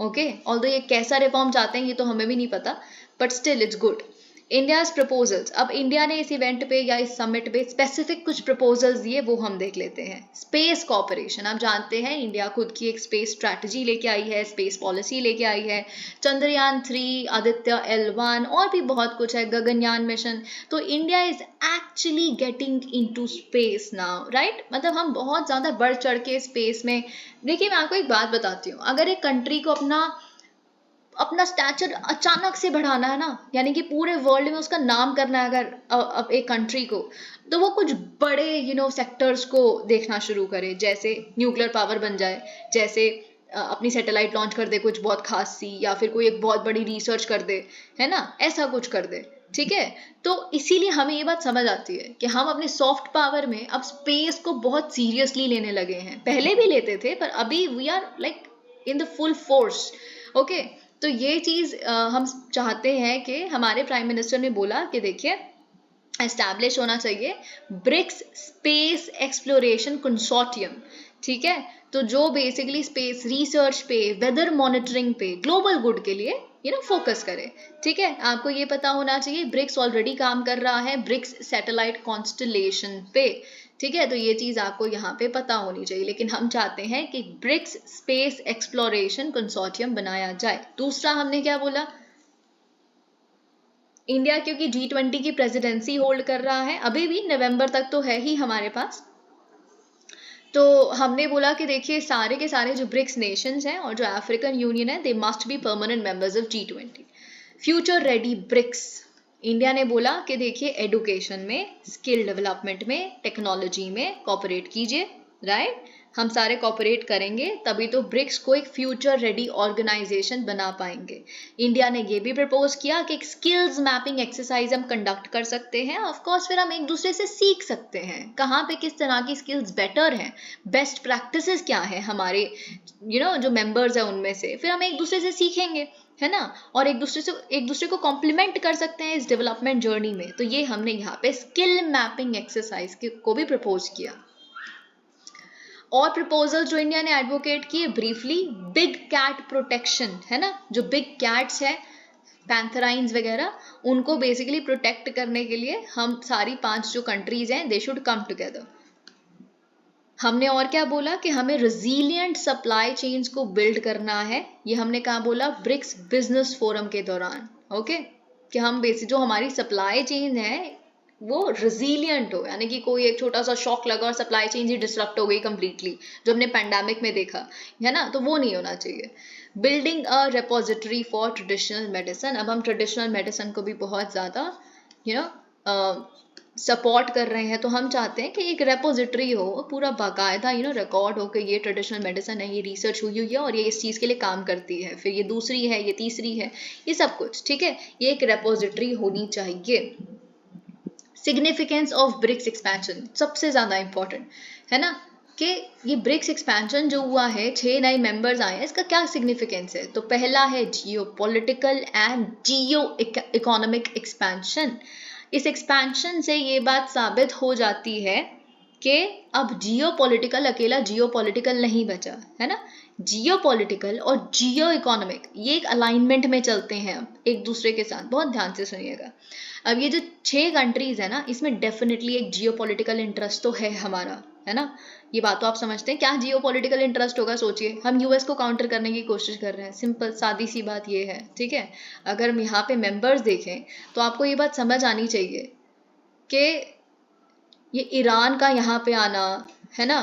ओके, ऑल्दो ये कैसा रिफॉर्म चाहते हैं ये तो हमें भी नहीं पता, but still it's good. India's proposals, अब इंडिया ने इस इवेंट पे या इस समिट पे स्पेसिफिक कुछ प्रपोजल्स दिए, वो हम देख लेते हैं। स्पेस कॉपरेशन, आप जानते हैं इंडिया खुद की एक स्पेस स्ट्रैटेजी लेके आई है, स्पेस पॉलिसी लेके आई है, चंद्रयान 3, आदित्य L1 और भी बहुत कुछ है, गगनयान मिशन। तो India is actually getting into space now, right? मतलब हम बहुत ज्यादा बढ़ चढ़ के स्पेस में, देखिए मैं आपको एक बात बताती हूँ, अगर एक कंट्री को अपना स्टैचर अचानक से बढ़ाना है ना, यानी कि पूरे वर्ल्ड में उसका नाम करना है अगर अब एक कंट्री को, तो वो कुछ बड़े सेक्टर्स को देखना शुरू करे, जैसे न्यूक्लियर पावर बन जाए, जैसे अपनी सैटेलाइट लॉन्च कर दे कुछ बहुत खास सी, या फिर कोई एक बहुत बड़ी रिसर्च कर दे, है ना, ऐसा कुछ कर दे। ठीक है, तो इसीलिए हमें ये बात समझ आती है कि हम अपने सॉफ्ट पावर में अब स्पेस को बहुत सीरियसली लेने लगे हैं। पहले भी लेते थे पर अभी we are like in the full force. Okay, तो ये चीज हम चाहते हैं कि हमारे प्राइम मिनिस्टर ने बोला कि देखिए एस्टैब्लिश होना चाहिए ब्रिक्स स्पेस एक्सप्लोरेशन कंसोर्टियम, ठीक है, तो जो बेसिकली स्पेस रिसर्च पे, वेदर मॉनिटरिंग पे, ग्लोबल गुड के लिए फोकस करे। ठीक है, आपको ये पता होना चाहिए ब्रिक्स ऑलरेडी काम कर रहा है ब्रिक्स सैटेलाइट कॉन्स्टलेशन पे। ठीक है, तो ये चीज आपको यहाँ पे पता होनी चाहिए, लेकिन हम चाहते हैं कि ब्रिक्स स्पेस एक्सप्लोरेशन कंसोर्टियम बनाया जाए। दूसरा हमने क्या बोला, इंडिया क्योंकि G20 की प्रेसिडेंसी होल्ड कर रहा है, अभी भी नवंबर तक तो है ही हमारे पास, तो हमने बोला कि देखिए सारे के सारे जो ब्रिक्स नेशंस हैं और जो अफ्रीकन यूनियन है, they must be permanent members of G20। Future ready BRICS, India ने बोला कि देखिए एडुकेशन में, स्किल डेवलपमेंट में, टेक्नोलॉजी में कोऑपरेट कीजिए, राइट, हम सारे कोऑपरेट करेंगे तभी तो ब्रिक्स को एक फ्यूचर रेडी ऑर्गेनाइजेशन बना पाएंगे। इंडिया ने ये भी प्रपोज किया कि एक स्किल्स मैपिंग एक्सरसाइज हम कंडक्ट कर सकते हैं, ऑफ कोर्स फिर हम एक दूसरे से सीख सकते हैं कहाँ पे किस तरह की स्किल्स बेटर हैं, बेस्ट प्रैक्टिसेस क्या है हमारे जो मेंबर्स हैं उनमें से, फिर हम एक दूसरे से सीखेंगे, है ना, और एक दूसरे को कॉम्प्लीमेंट कर सकते हैं इस डेवलपमेंट जर्नी में। तो ये हमने यहाँ पे स्किल मैपिंग एक्सरसाइज को भी प्रपोज किया। और प्रपोजल जो इंडिया ने एडवोकेट किए ब्रीफली, बिग कैट प्रोटेक्शन, है ना, जो बिग कैट्स है पैंथराइन्स वगैरह, उनको बेसिकली प्रोटेक्ट करने के लिए हम सारी 5 जो कंट्रीज हैं दे शुड कम टुगेदर। हमने और क्या बोला कि हमें रेजिलिएंट सप्लाई चेन्स को बिल्ड करना है, ये हमने कहा बोला ब्रिक्स बिजनेस फोरम के दौरान। ओके, कि हम बेसिक जो हमारी सप्लाई चेन है वो रेजिलिएंट हो, यानी कि कोई एक छोटा सा शॉक लगा और सप्लाई चेन ही डिसरप्ट हो गई कंप्लीटली, जो हमने पैंडेमिक में देखा है ना, तो वो नहीं होना चाहिए। Building a repository for traditional medicine, अब हम ट्रेडिशनल मेडिसिन को भी बहुत ज़्यादा सपोर्ट कर रहे हैं, तो हम चाहते हैं कि एक रेपोजिटरी हो, पूरा बाकायदा रिकॉर्ड हो कि ये ट्रेडिशनल मेडिसिन है, ये रिसर्च हुई है और ये इस चीज़ के लिए काम करती है, फिर ये दूसरी है, ये तीसरी है, ये सब कुछ, ठीक है, ये एक रेपोजिटरी होनी चाहिए। सिग्निफिकेंस ऑफ ब्रिक्स एक्सपेंशन सबसे ज़्यादा इंपॉर्टेंट है ना, कि ये ब्रिक्स एक्सपेंशन जो हुआ है, 6 नए मेंबर्स आए हैं, इसका क्या सिग्निफिकेंस है। तो पहला है जियो political and Jio economic expansion. इस एक्सपेंशन से ये बात साबित हो जाती है कि अब जियो पॉलिटिकल अकेला जियो पॉलिटिकल नहीं बचा, है ना, जियो पॉलिटिकल और जियो इकोनॉमिक ये एक अलाइनमेंट में चलते हैं अब एक दूसरे के साथ। बहुत ध्यान से सुनिएगा, अब ये जो 6 कंट्रीज है ना, इसमें डेफिनेटली एक जियो पॉलिटिकल इंटरेस्ट तो है हमारा, है ना, ये बात तो आप समझते हैं। क्या जियो पॉलिटिकल इंटरेस्ट होगा, सोचिए, हम यूएस को काउंटर करने की कोशिश कर रहे हैं, सिंपल सादी सी बात ये है। ठीक है, अगर हम यहाँ पे मेंबर्स देखें तो आपको ये बात समझ आनी चाहिए कि ये ईरान का यहाँ पे आना, है ना,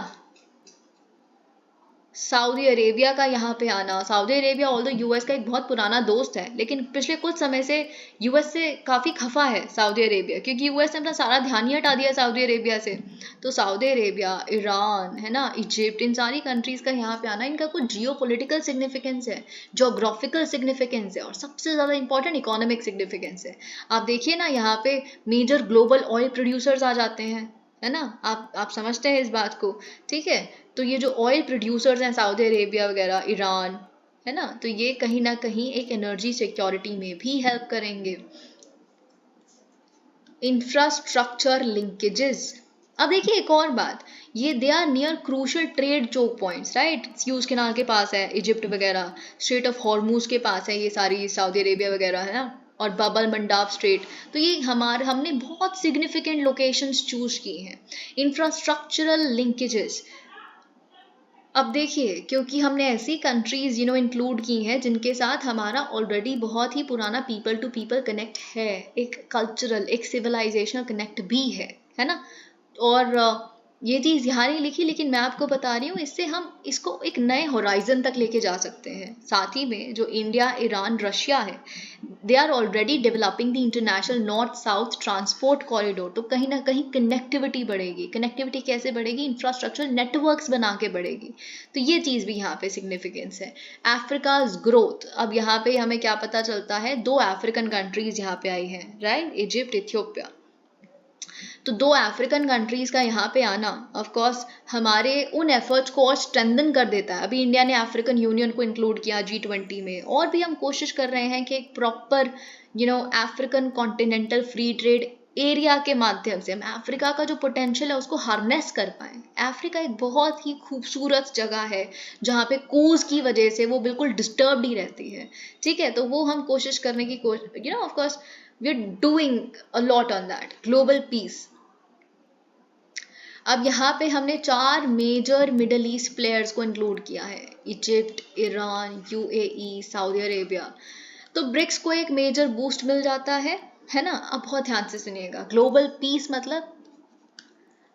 सऊदी अरेबिया का यहाँ पे आना, सऊदी अरेबिया ऑल्दो यूएस का एक बहुत पुराना दोस्त है, लेकिन पिछले कुछ समय से यूएस से काफ़ी खफा है सऊदी अरेबिया, क्योंकि यूएस ने अपना सारा ध्यान ही हटा दिया सऊदी अरेबिया से। तो सऊदी अरेबिया, ईरान, है ना, इजिप्ट, इन सारी कंट्रीज़ का यहाँ पे आना, इनका कुछ जियो पोलिटिकल सिग्निफिकेंस है, जोग्राफिकल सिग्निफिकेंस है, और सबसे ज़्यादा इंपॉर्टेंट इकोनॉमिक सिग्निफिकेंस है। आप देखिए ना, यहाँ पे मेजर ग्लोबल ऑयल प्रोड्यूसर्स आ जाते हैं, है ना, आप समझते हैं इस बात को। ठीक है, तो ये जो ऑयल प्रोड्यूसर्स हैं सऊदी अरेबिया वगैरह, ईरान, है ना, तो ये कहीं ना कहीं एक एनर्जी सिक्योरिटी में भी हेल्प करेंगे। इंफ्रास्ट्रक्चर लिंकेजेस, अब देखिए एक और बात, ये they are near crucial trade choke points, right, Suez canal के पास है इजिप्ट वगैरह, स्ट्रेट ऑफ हॉर्मूज के पास है ये सारी सऊदी अरेबिया वगैरह, है ना, और बबल मंडाब स्ट्रेट, तो ये हमने बहुत सिग्निफिकेंट लोकेशंस चूज की हैं। इंफ्रास्ट्रक्चरल लिंकेजेस, अब देखिए, क्योंकि हमने ऐसी कंट्रीज इंक्लूड की हैं जिनके साथ हमारा ऑलरेडी बहुत ही पुराना पीपल टू पीपल कनेक्ट है, एक कल्चरल, एक सिविलाइजेशनल कनेक्ट भी है ना, और ये चीज़ यहाँ नहीं लिखी, लेकिन मैं आपको बता रही हूँ, इससे हम इसको एक नए होराइजन तक लेके जा सकते हैं। साथ ही में जो इंडिया, ईरान, रशिया है, they are already developing the international north south transport corridor, तो कहीं ना कहीं कनेक्टिविटी बढ़ेगी। कनेक्टिविटी कैसे बढ़ेगी, इंफ्रास्ट्रक्चर नेटवर्क्स बना के बढ़ेगी, तो ये चीज़ भी यहाँ पे सिग्निफिकेंस है। अफ्रीकाज ग्रोथ, अब यहाँ पे हमें क्या पता चलता है, 2 अफ्रीकन कंट्रीज यहाँ पे आई हैं, राइट, इजिप्ट, इथियोपिया। तो 2 अफ्रीकन कंट्रीज का यहाँ पे आना ऑफ कोर्स हमारे उन एफर्ट्स को और स्ट्रेंथन कर देता है। अभी इंडिया ने अफ्रीकन यूनियन को इंक्लूड किया G20 में, और भी हम कोशिश कर रहे हैं कि एक proper African continental free trade area के माध्यम से हम अफ्रीका का जो पोटेंशियल है उसको हार्नेस कर पाए। अफ्रीका एक बहुत ही खूबसूरत जगह है जहाँ पे कोज की वजह से वो बिल्कुल डिस्टर्ब्ड ही रहती है, ठीक है। तो वो हम कोशिश करने की of course we are doing a lot on that global peace. अब यहाँ पे हमने 4 मेजर मिडल ईस्ट प्लेयर्स को इंक्लूड किया है, Egypt, Iran, UAE, Saudi Arabia. तो ब्रिक्स को एक मेजर बूस्ट मिल जाता है ना। अब बहुत ध्यान से सुनिएगा, ग्लोबल पीस मतलब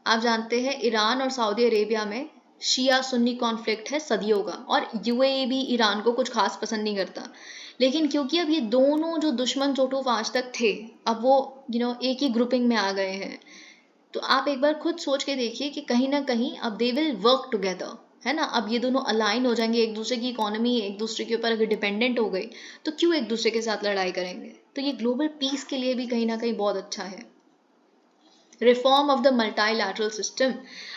आप जानते हैं ईरान और सऊदी अरेबिया में शिया सुन्नी कॉन्फ्लिक्ट है सदियों का, और UAE भी ईरान को कुछ खास पसंद नहीं करता। लेकिन क्योंकि अब ये दोनों जो दुश्मन चोटों आज तक थे, अब वो एक ही ग्रुपिंग में आ गए हैं। तो आप एक बार खुद सोच के देखिए कि कहीं ना कहीं अब दे विल वर्क टुगेदर, है ना। अब ये दोनों अलाइन हो जाएंगे, एक दूसरे की इकोनॉमी एक दूसरे के ऊपर अगर डिपेंडेंट हो गई तो क्यों एक दूसरे के साथ लड़ाई करेंगे। तो ये ग्लोबल पीस के लिए भी कहीं ना कहीं बहुत अच्छा है। Reform of the multilateral system,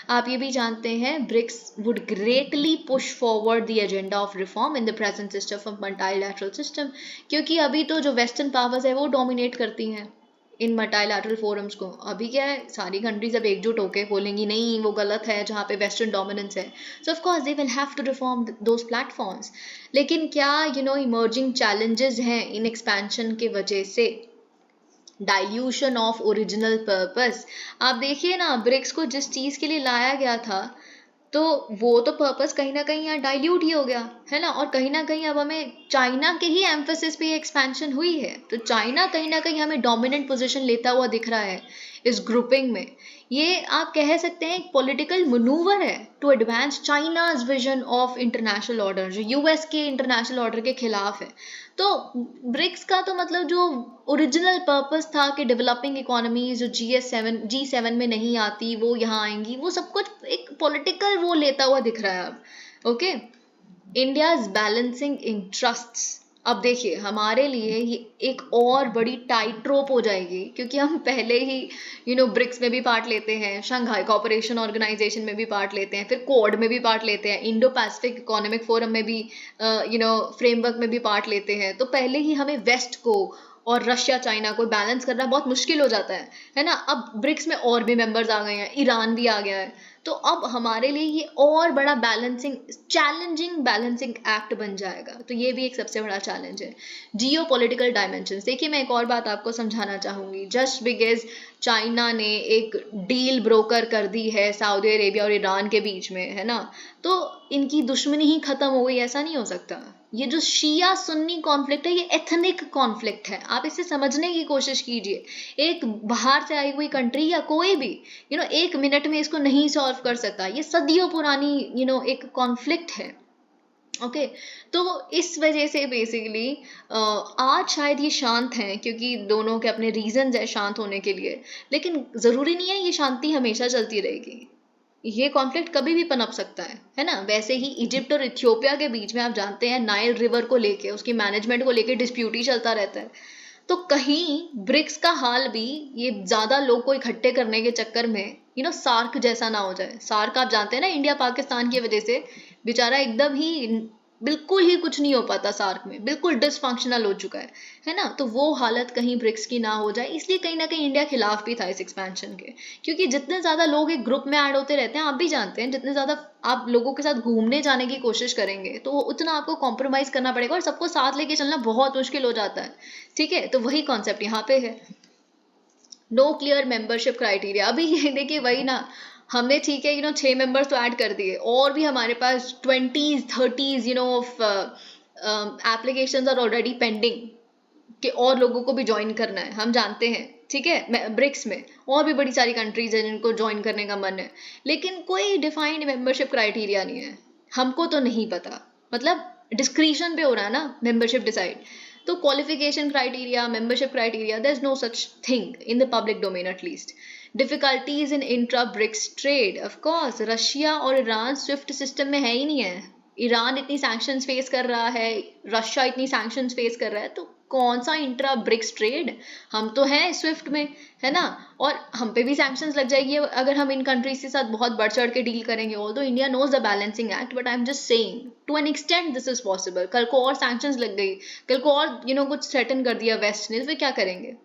आप ये भी जानते हैं BRICS would greatly push forward the agenda of reform in the present system of multilateral system, क्योंकि अभी तो जो वेस्टर्न पावर्स है वो डोमिनेट करती हैं इन मल्टीलैटरल फोरम्स को। अभी क्या है, सारी कंट्रीज अब एकजुट होकर बोलेंगी नहीं वो गलत है जहाँ पे वेस्टर्न डोमिनेंस है। So of course they will have to reform those platforms. लेकिन क्या इमर्जिंग चैलेंजेस हैं इन एक्सपेंशन के वजह से, डाइल्यूशन ऑफ ओरिजिनल पर्पस। आप देखिए ना, ब्रिक्स को जिस चीज के लिए लाया गया था तो वो तो पर्पस कहीं ना कहीं यहाँ डाइल्यूट ही हो गया, है ना। और कहीं ना कहीं अब हमें चाइना के ही एम्फेसिस पे एक्सपेंशन हुई है, तो चाइना कहीं ना कहीं हमें डोमिनेंट पोजीशन लेता हुआ दिख रहा है इस ग्रुपिंग में। ये आप कह सकते हैं एक पॉलिटिकल मनूवर है to advance China's vision of international order, जो US के इंटरनेशनल ऑर्डर के खिलाफ है। तो ब्रिक्स का तो मतलब जो ओरिजिनल पर्पस था कि डेवलपिंग इकोनॉमीज जो G7 में नहीं आती वो यहाँ आएंगी, वो सब कुछ एक पॉलिटिकल वो लेता हुआ दिख रहा है अब। ओके, इंडियाज बैलेंसिंग इंटरेस्ट्स, अब देखिए हमारे लिए ये एक और बड़ी टाइट रोप हो जाएगी, क्योंकि हम पहले ही ब्रिक्स में भी पार्ट लेते हैं, शंघाई कोऑपरेशन ऑर्गेनाइजेशन में भी पार्ट लेते हैं, फिर क्वाड में भी पार्ट लेते हैं, इंडो पैसिफिक इकोनॉमिक फोरम में भी फ्रेमवर्क में भी पार्ट लेते हैं। तो पहले ही हमें वेस्ट को और रशिया चाइना को बैलेंस करना बहुत मुश्किल हो जाता है ना। अब ब्रिक्स में और भी मेंबर्स आ गए हैं, ईरान भी आ गया है, तो अब हमारे लिए ये और बड़ा चैलेंजिंग बैलेंसिंग एक्ट बन जाएगा। तो ये भी एक सबसे बड़ा चैलेंज है। जियो पॉलिटिकल डायमेंशंस, देखिए मैं एक और बात आपको समझाना चाहूंगी। जस्ट बिकॉज चाइना ने एक डील ब्रोकर कर दी है सऊदी अरेबिया और ईरान के बीच में, है ना, तो इनकी दुश्मनी ही खत्म हो गई, ऐसा नहीं हो सकता। ये जो शिया सुन्नी कॉन्फ्लिक्ट है ये एथनिक कॉन्फ्लिक्ट है, आप इसे समझने की कोशिश कीजिए। एक बाहर से आई हुई कंट्री या कोई भी एक मिनट में इसको नहीं सॉल्व कर सकता। ये सदियों पुरानी एक कॉन्फ्लिक्ट है। ओके, तो इस वजह से बेसिकली आज शायद ये शांत हैं क्योंकि दोनों के अपने रीजंस है शांत होने के लिए, लेकिन जरूरी नहीं है ये शांति हमेशा चलती रहेगी। ये कॉन्फ्लिक्ट कभी भी पनप सकता है ना। वैसे ही इजिप्ट और इथियोपिया के बीच में आप जानते हैं नाइल रिवर को लेके, उसकी मैनेजमेंट को लेके डिस्प्यूट ही चलता रहता है। तो कहीं ब्रिक्स का हाल भी ये ज्यादा लोग को इकट्ठे करने के चक्कर में सार्क जैसा ना हो जाए। सार्क आप जानते हैं ना, इंडिया पाकिस्तान की वजह से बेचारा एकदम ही बिल्कुल ही कुछ नहीं हो पाता, सार्क में बिल्कुल डिसफंक्शनल हो चुका है ना। तो वो हालत कहीं ब्रिक्स की ना हो जाए, इसलिए कहीं ना कहीं इंडिया खिलाफ भी था इस एक्सपेंशन के। क्योंकि जितने ज्यादा लोग एक ग्रुप में ऐड होते रहते हैं, आप भी जानते हैं, जितने ज्यादा आप लोगों के साथ घूमने जाने की कोशिश करेंगे तो उतना आपको कॉम्प्रोमाइज करना पड़ेगा, और सबको साथ लेके चलना बहुत मुश्किल हो जाता है। ठीक है, तो वही कॉन्सेप्ट यहाँ पे है। नो क्लियर मेंबरशिप क्राइटेरिया, अभी ये देखिए वही ना, हमने ठीक है 6 मेंबर्स तो ऐड कर दिए, और भी हमारे पास 20s 30s of applications are already pending कि और लोगों को भी ज्वाइन करना है। हम जानते हैं, ठीक है, ब्रिक्स में और भी बड़ी सारी कंट्रीज हैं जिनको ज्वाइन करने का मन है, लेकिन कोई डिफाइंड मेंबरशिप क्राइटेरिया नहीं है। हमको तो नहीं पता, मतलब डिस्क्रिशन पे हो रहा है ना मेंबरशिप डिसाइड। तो qualification criteria, membership criteria, there is no such thing in the public domain at least. Difficulties in intra BRICS trade, of course Russia और ईरान स्विफ्ट सिस्टम में है ही नहीं है। ईरान इतनी सैंक्शंस फेस कर रहा है, रशिया इतनी सैंक्शंस फेस कर रहा है, तो कौन सा इंट्रा ब्रिक्स ट्रेड, हम तो हैं स्विफ्ट में, है ना, और हम पे भी सैंक्शंस लग जाएगी अगर हम इन कंट्रीज के साथ बहुत बढ़ चढ़ के डील करेंगे। Although India knows the balancing act, but I am just saying to an extent this is possible. कल को और सैंक्शंस लग गई, कल को और कुछ थ्रेटन कर दिया वेस्ट ने, फिर क्या करेंगे?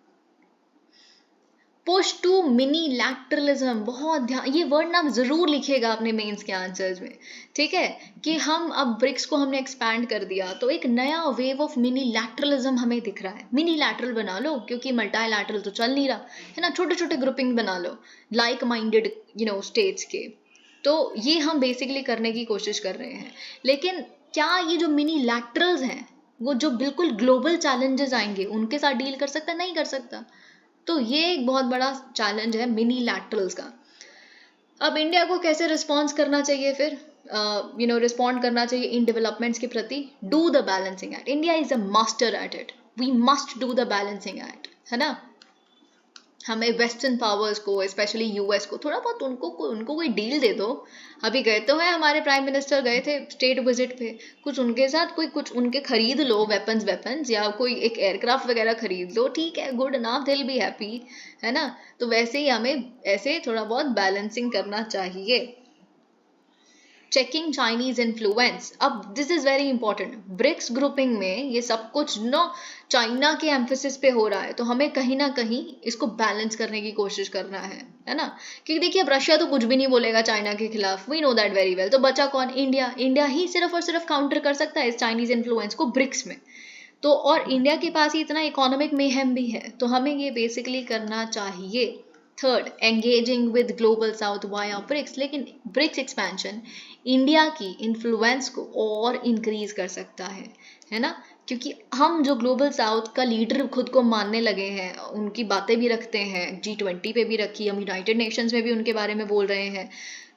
पुश टू मिनी लैटरलिज्म, बहुत ध्यान, ये वर्ड ना जरूर लिखिएगा अपने मेंस के आंसर्स में, ठीक है, कि हम अब ब्रिक्स को हमने एक्सपैंड कर दिया तो एक नया वेव ऑफ मिनी लैटरलिज्म हमें दिख रहा है। मिनी लैटरल बना लो, क्योंकि मल्टी लैटरल तो चल नहीं रहा है ना, छोटे छोटे ग्रुपिंग बना लो लाइक माइंडेड स्टेट्स के। तो ये हम बेसिकली करने की कोशिश कर रहे हैं। लेकिन क्या ये जो मिनी लैटरल्स हैं वो जो बिल्कुल ग्लोबल चैलेंजेस आएंगे उनके साथ डील कर सकता? नहीं कर सकता। तो ये एक बहुत बड़ा चैलेंज है मिनी लैटरल्स का। अब इंडिया को कैसे रिस्पॉन्स करना चाहिए फिर? रिस्पॉन्ड करना चाहिए इन डेवलपमेंट्स के प्रति। Do the balancing act, India is a master at it, we must do the balancing act, है ना। हमें वेस्टर्न पावर्स को, स्पेशली यूएस को, थोड़ा बहुत उनको कोई डील दे दो। अभी गए तो है, हमारे प्राइम मिनिस्टर गए थे स्टेट विजिट पे, कुछ उनके साथ कुछ उनके खरीद लो वेपन्स, या कोई एक एयरक्राफ्ट वगैरह खरीद लो, ठीक है, good enough, they will be happy, है ना। तो वैसे ही हमें ऐसे थोड़ा बहुत बैलेंसिंग करना चाहिए। चेकिंग चाइनीज इन्फ्लुएंस, अब this is very important. BRICS grouping में ये सब कुछ चाइना के एम्फेसिस पे हो रहा है, तो हमें कहीं ना कहीं इसको बैलेंस करने की कोशिश करना है ना। क्योंकि देखिए अब रशिया तो कुछ भी नहीं बोलेगा चाइना के खिलाफ, we know that very well. तो बचा कौन? इंडिया ही सिर्फ और सिर्फ काउंटर कर सकता है इस चाइनीज इन्फ्लुएंस को ब्रिक्स में। तो और इंडिया के पास ही इतना इकोनॉमिक मेहम भी है, तो हमें ये बेसिकली करना चाहिए। Third, engaging with global south via BRICS. लेकिन ब्रिक्स एक्सपेंशन इंडिया की इन्फ्लुएंस को और इंक्रीज कर सकता है ना, क्योंकि हम जो ग्लोबल साउथ का लीडर खुद को मानने लगे हैं, उनकी बातें भी रखते हैं, G20 पे भी रखी, हम यूनाइटेड नेशंस में भी उनके बारे में बोल रहे हैं।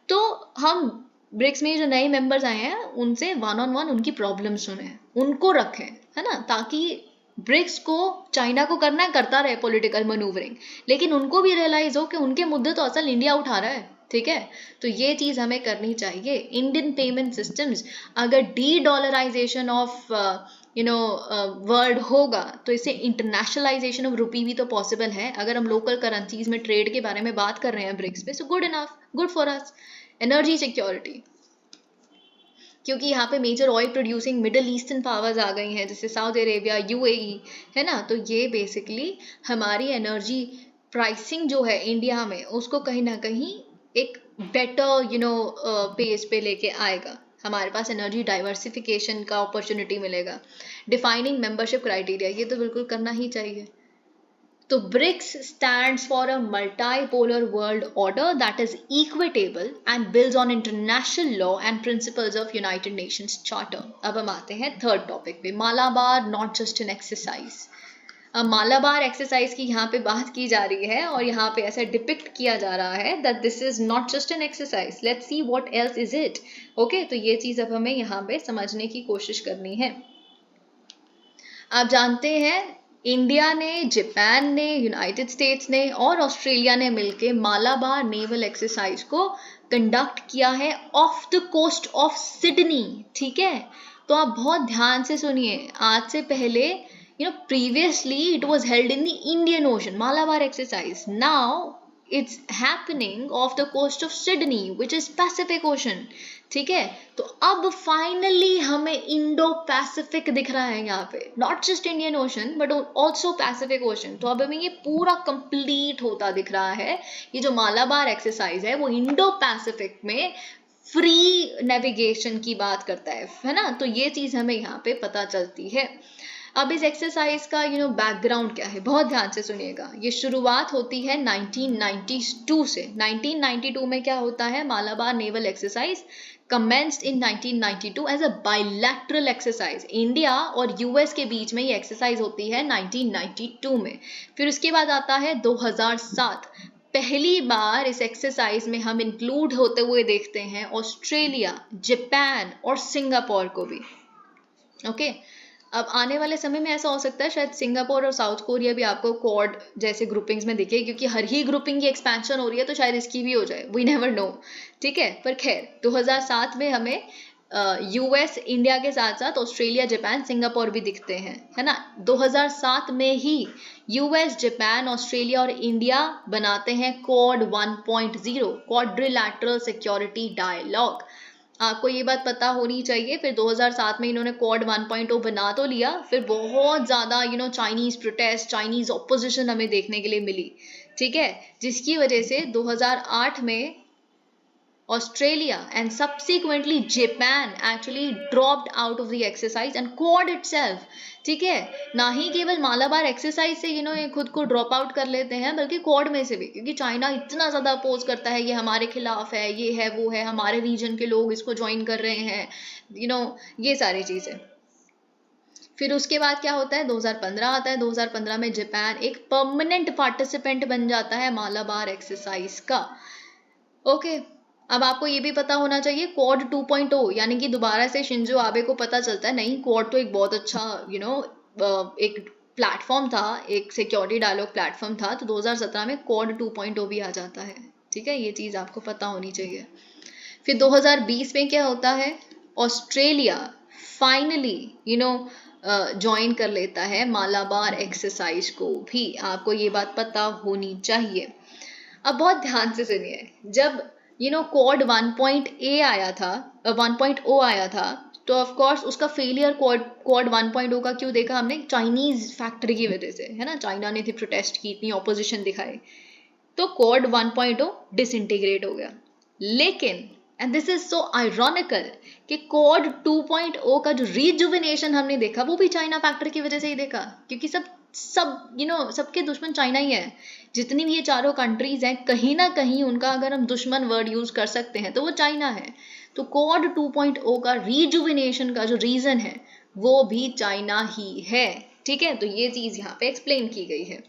तो हम ब्रिक्स में जो नए मेंबर्स आए हैं उनसे वन ऑन वन उनकी प्रॉब्लम सुने, उनको रखें, है ना, ताकि ब्रिक्स को चाइना को करना है करता रहे पॉलिटिकल मैनूवरिंग, लेकिन उनको भी रियलाइज हो कि उनके मुद्दे तो असल इंडिया उठा रहा है, ठीक है। तो ये चीज हमें करनी चाहिए। इंडियन पेमेंट सिस्टम्स, अगर डी डॉलराइजेशन ऑफ वर्ल्ड होगा तो इससे इंटरनेशनलाइजेशन ऑफ रुपी भी तो पॉसिबल है। अगर हम लोकल करेंसीज में ट्रेड के बारे में बात कर रहे हैं ब्रिक्स पे, so good enough, good for us. Energy security, क्योंकि यहाँ पे major oil producing middle eastern powers आ गई हैं, जैसे सऊदी अरेबिया, यूएई, है ना। तो ये बेसिकली हमारी एनर्जी प्राइसिंग जो है इंडिया में, उसको कहीं ना कहीं एक बेटर पेज पे लेके आएगा। हमारे पास एनर्जी डाइवर्सिफिकेशन का अपॉर्चुनिटी मिलेगा। डिफाइनिंग मेंबरशिप क्राइटेरिया, ये तो बिल्कुल करना ही चाहिए। तो BRICS stands for a multipolar world order that is equitable and builds on international law and principles of United Nations Charter. अब हम आते हैं थर्ड टॉपिक पे, Malabar not just an exercise. अब मालाबार एक्सरसाइज की यहाँ पे बात की जा रही है और यहाँ पे ऐसा डिपिक्ट किया जा रहा है that this is not just an exercise. Let's see what else is it. Okay, तो ये चीज अब हमें यहाँ पे समझने की कोशिश करनी है। आप जानते हैं इंडिया ने, जापान ने, यूनाइटेड स्टेट्स ने और ऑस्ट्रेलिया ने मिलकर मालाबार नेवल एक्सरसाइज को कंडक्ट किया है off the coast of Sydney, ठीक है। तो आप बहुत ध्यान से सुनिए, आज से पहले previously it was held in the Indian Ocean, Malabar exercise. Now it's happening off the coast of Sydney, which is Pacific Ocean, ठीक है। तो अब फाइनली हमें इंडो पैसिफिक दिख रहा है यहाँ पे, not just Indian ocean but also Pacific ocean. तो अब हमें ये पूरा कंप्लीट होता दिख रहा है। ये जो मालाबार एक्सरसाइज है वो इंडो पैसिफिक में फ्री नेविगेशन की बात करता है ना। तो ये चीज हमें यहाँ पे पता चलती है। अब इस एक्सरसाइज का बैकग्राउंड क्या है, बहुत ध्यान से सुनिएगा। ये शुरुआत होती है 1992 से। 1992 में क्या होता है, Malabar naval exercise commenced in 1992 as a bilateral exercise. India और यूएस के बीच में ये एक्सरसाइज होती है 1992 में। फिर उसके बाद आता है 2007। पहली बार इस एक्सरसाइज में हम इंक्लूड होते हुए देखते हैं ऑस्ट्रेलिया, जापान और सिंगापुर को भी। ओके, अब आने वाले समय में ऐसा हो सकता है शायद सिंगापुर और साउथ कोरिया भी आपको क्वाड जैसे ग्रुपिंग्स में दिखे, क्योंकि हर ही ग्रुपिंग की एक्सपेंशन हो रही है, तो शायद इसकी भी हो जाए, वी नेवर नो, ठीक है। पर खैर 2007 में हमें यूएस इंडिया के साथ साथ ऑस्ट्रेलिया, जापान, सिंगापुर भी दिखते हैं, है ना। 2007 में ही यूएस, जापान, ऑस्ट्रेलिया और इंडिया बनाते हैं क्वाड 1.0, क्वाड्रिलैटरल सिक्योरिटी डायलॉग। आपको ये बात पता होनी चाहिए। फिर 2007 में इन्होंने क्वाड 1.0 बना तो लिया, फिर बहुत ज़्यादा चाइनीज़ प्रोटेस्ट, चाइनीज़ ऑपोजिशन हमें देखने के लिए मिली, ठीक है, जिसकी वजह से 2008 में Australia and subsequently Japan actually dropped out of the exercise and Quad itself, ठीक है, ना ही केवल मालाबार एक्सरसाइज से ये खुद को ड्रॉप आउट कर लेते हैं, बल्कि क्वाड में से भी, क्योंकि चाइना इतना ज़्यादा अपोज करता है, ये हमारे खिलाफ है, ये है वो है, हमारे रीजन के लोग इसको ज्वाइन कर रहे हैं, ये सारी चीज़ें। फिर उसके बाद क्या होता है, 2015 आता है। 2015 में जापान एक परमानेंट पार्टिसिपेंट बन जाता है मालाबार एक्सरसाइज का। ओके, अब आपको ये भी पता होना चाहिए क्वाड 2.0, यानी कि दोबारा से शिंजो आबे को पता चलता है नहीं, क्वाड तो एक बहुत अच्छा एक प्लेटफॉर्म था, एक सिक्योरिटी डायलॉग प्लेटफॉर्म था, तो 2017 में क्वाड 2.0 भी आ जाता है, ठीक है, ये चीज़ आपको पता होनी चाहिए। फिर 2020 में क्या होता है, ऑस्ट्रेलिया फाइनली ज्वाइन कर लेता है मालाबार एक्सरसाइज को भी, आपको ये बात पता होनी चाहिए। अब बहुत ध्यान से सुनिए, जब क्वाड 1.0 आया था, तो ऑफ कोर्स उसका फेलियर क्वाड 1.0 का क्यों देखा हमने, चाइनीज फैक्टर की वजह से, है ना, चाइना ने थी प्रोटेस्ट की, इतनी ऑपोजिशन दिखाई, तो क्वाड 1.0 डिसइंटीग्रेट हो गया। लेकिन and this is so ironical कि क्वाड 2.0 का जो रिजुविनेशन हमने देखा वो भी चाइना फैक्टर की वजह से ही देखा, क्योंकि सबके दुश्मन चाइना ही है। जितनी भी ये चारों कंट्रीज हैं, कहीं ना कहीं उनका अगर हम दुश्मन वर्ड यूज कर सकते हैं तो वो चाइना है। तो क्वाड 2.0 का रिजुविनेशन का जो रीजन है वो भी चाइना ही है, ठीक है, तो ये चीज यहाँ पे एक्सप्लेन की गई है।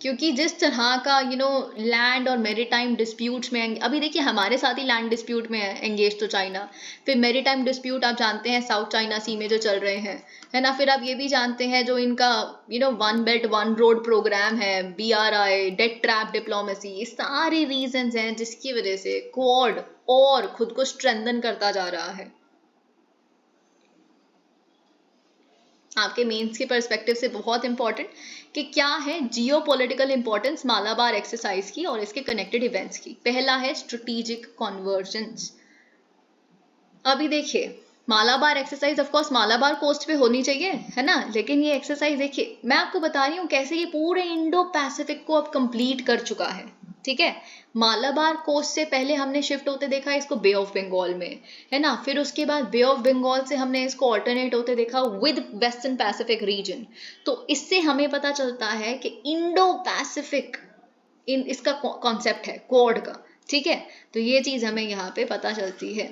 क्योंकि जिस तरह का लैंड और मेरीटाइम डिस्प्यूट्स में, अभी देखिए हमारे साथ ही लैंड डिस्प्यूट में है एंगेज तो चाइना, फिर मेरीटाइम डिस्प्यूट आप जानते हैं साउथ चाइना सी में जो चल रहे हैं, है ना, फिर आप ये भी जानते हैं जो इनका one belt one road program है, BRI, डेट ट्रैप डिप्लोमेसी, ये सारे रीजंस हैं जिसकी वजह से क्वाड और खुद को स्ट्रेंथन करता जा रहा है। आपके मेंस के पर्सपेक्टिव से बहुत इंपॉर्टेंट कि क्या है जियोपॉलिटिकल इंपॉर्टेंस मालाबार एक्सरसाइज की और इसके कनेक्टेड इवेंट्स की। पहला है स्ट्रेटेजिक कन्वर्जेंस। अभी देखिए Malabar exercise of course Malabar coast पे होनी चाहिए, है ना, लेकिन ये एक्सरसाइज देखिए मैं आपको बता रही हूँ कैसे ये पूरे इंडो पैसिफिक को अब कंप्लीट कर चुका है, ठीक है। मालाबार कोस्ट से पहले हमने शिफ्ट होते देखा इसको बे ऑफ बंगाल में, है ना, फिर उसके बाद बे ऑफ बंगाल से हमने इसको ऑल्टरनेट होते देखा विद वेस्टर्न पैसिफिक रीजन। तो इससे हमें पता चलता है कि इंडो पैसिफिक इसका कॉन्सेप्ट है क्वाड का, ठीक है, तो ये चीज हमें यहाँ पे पता चलती है।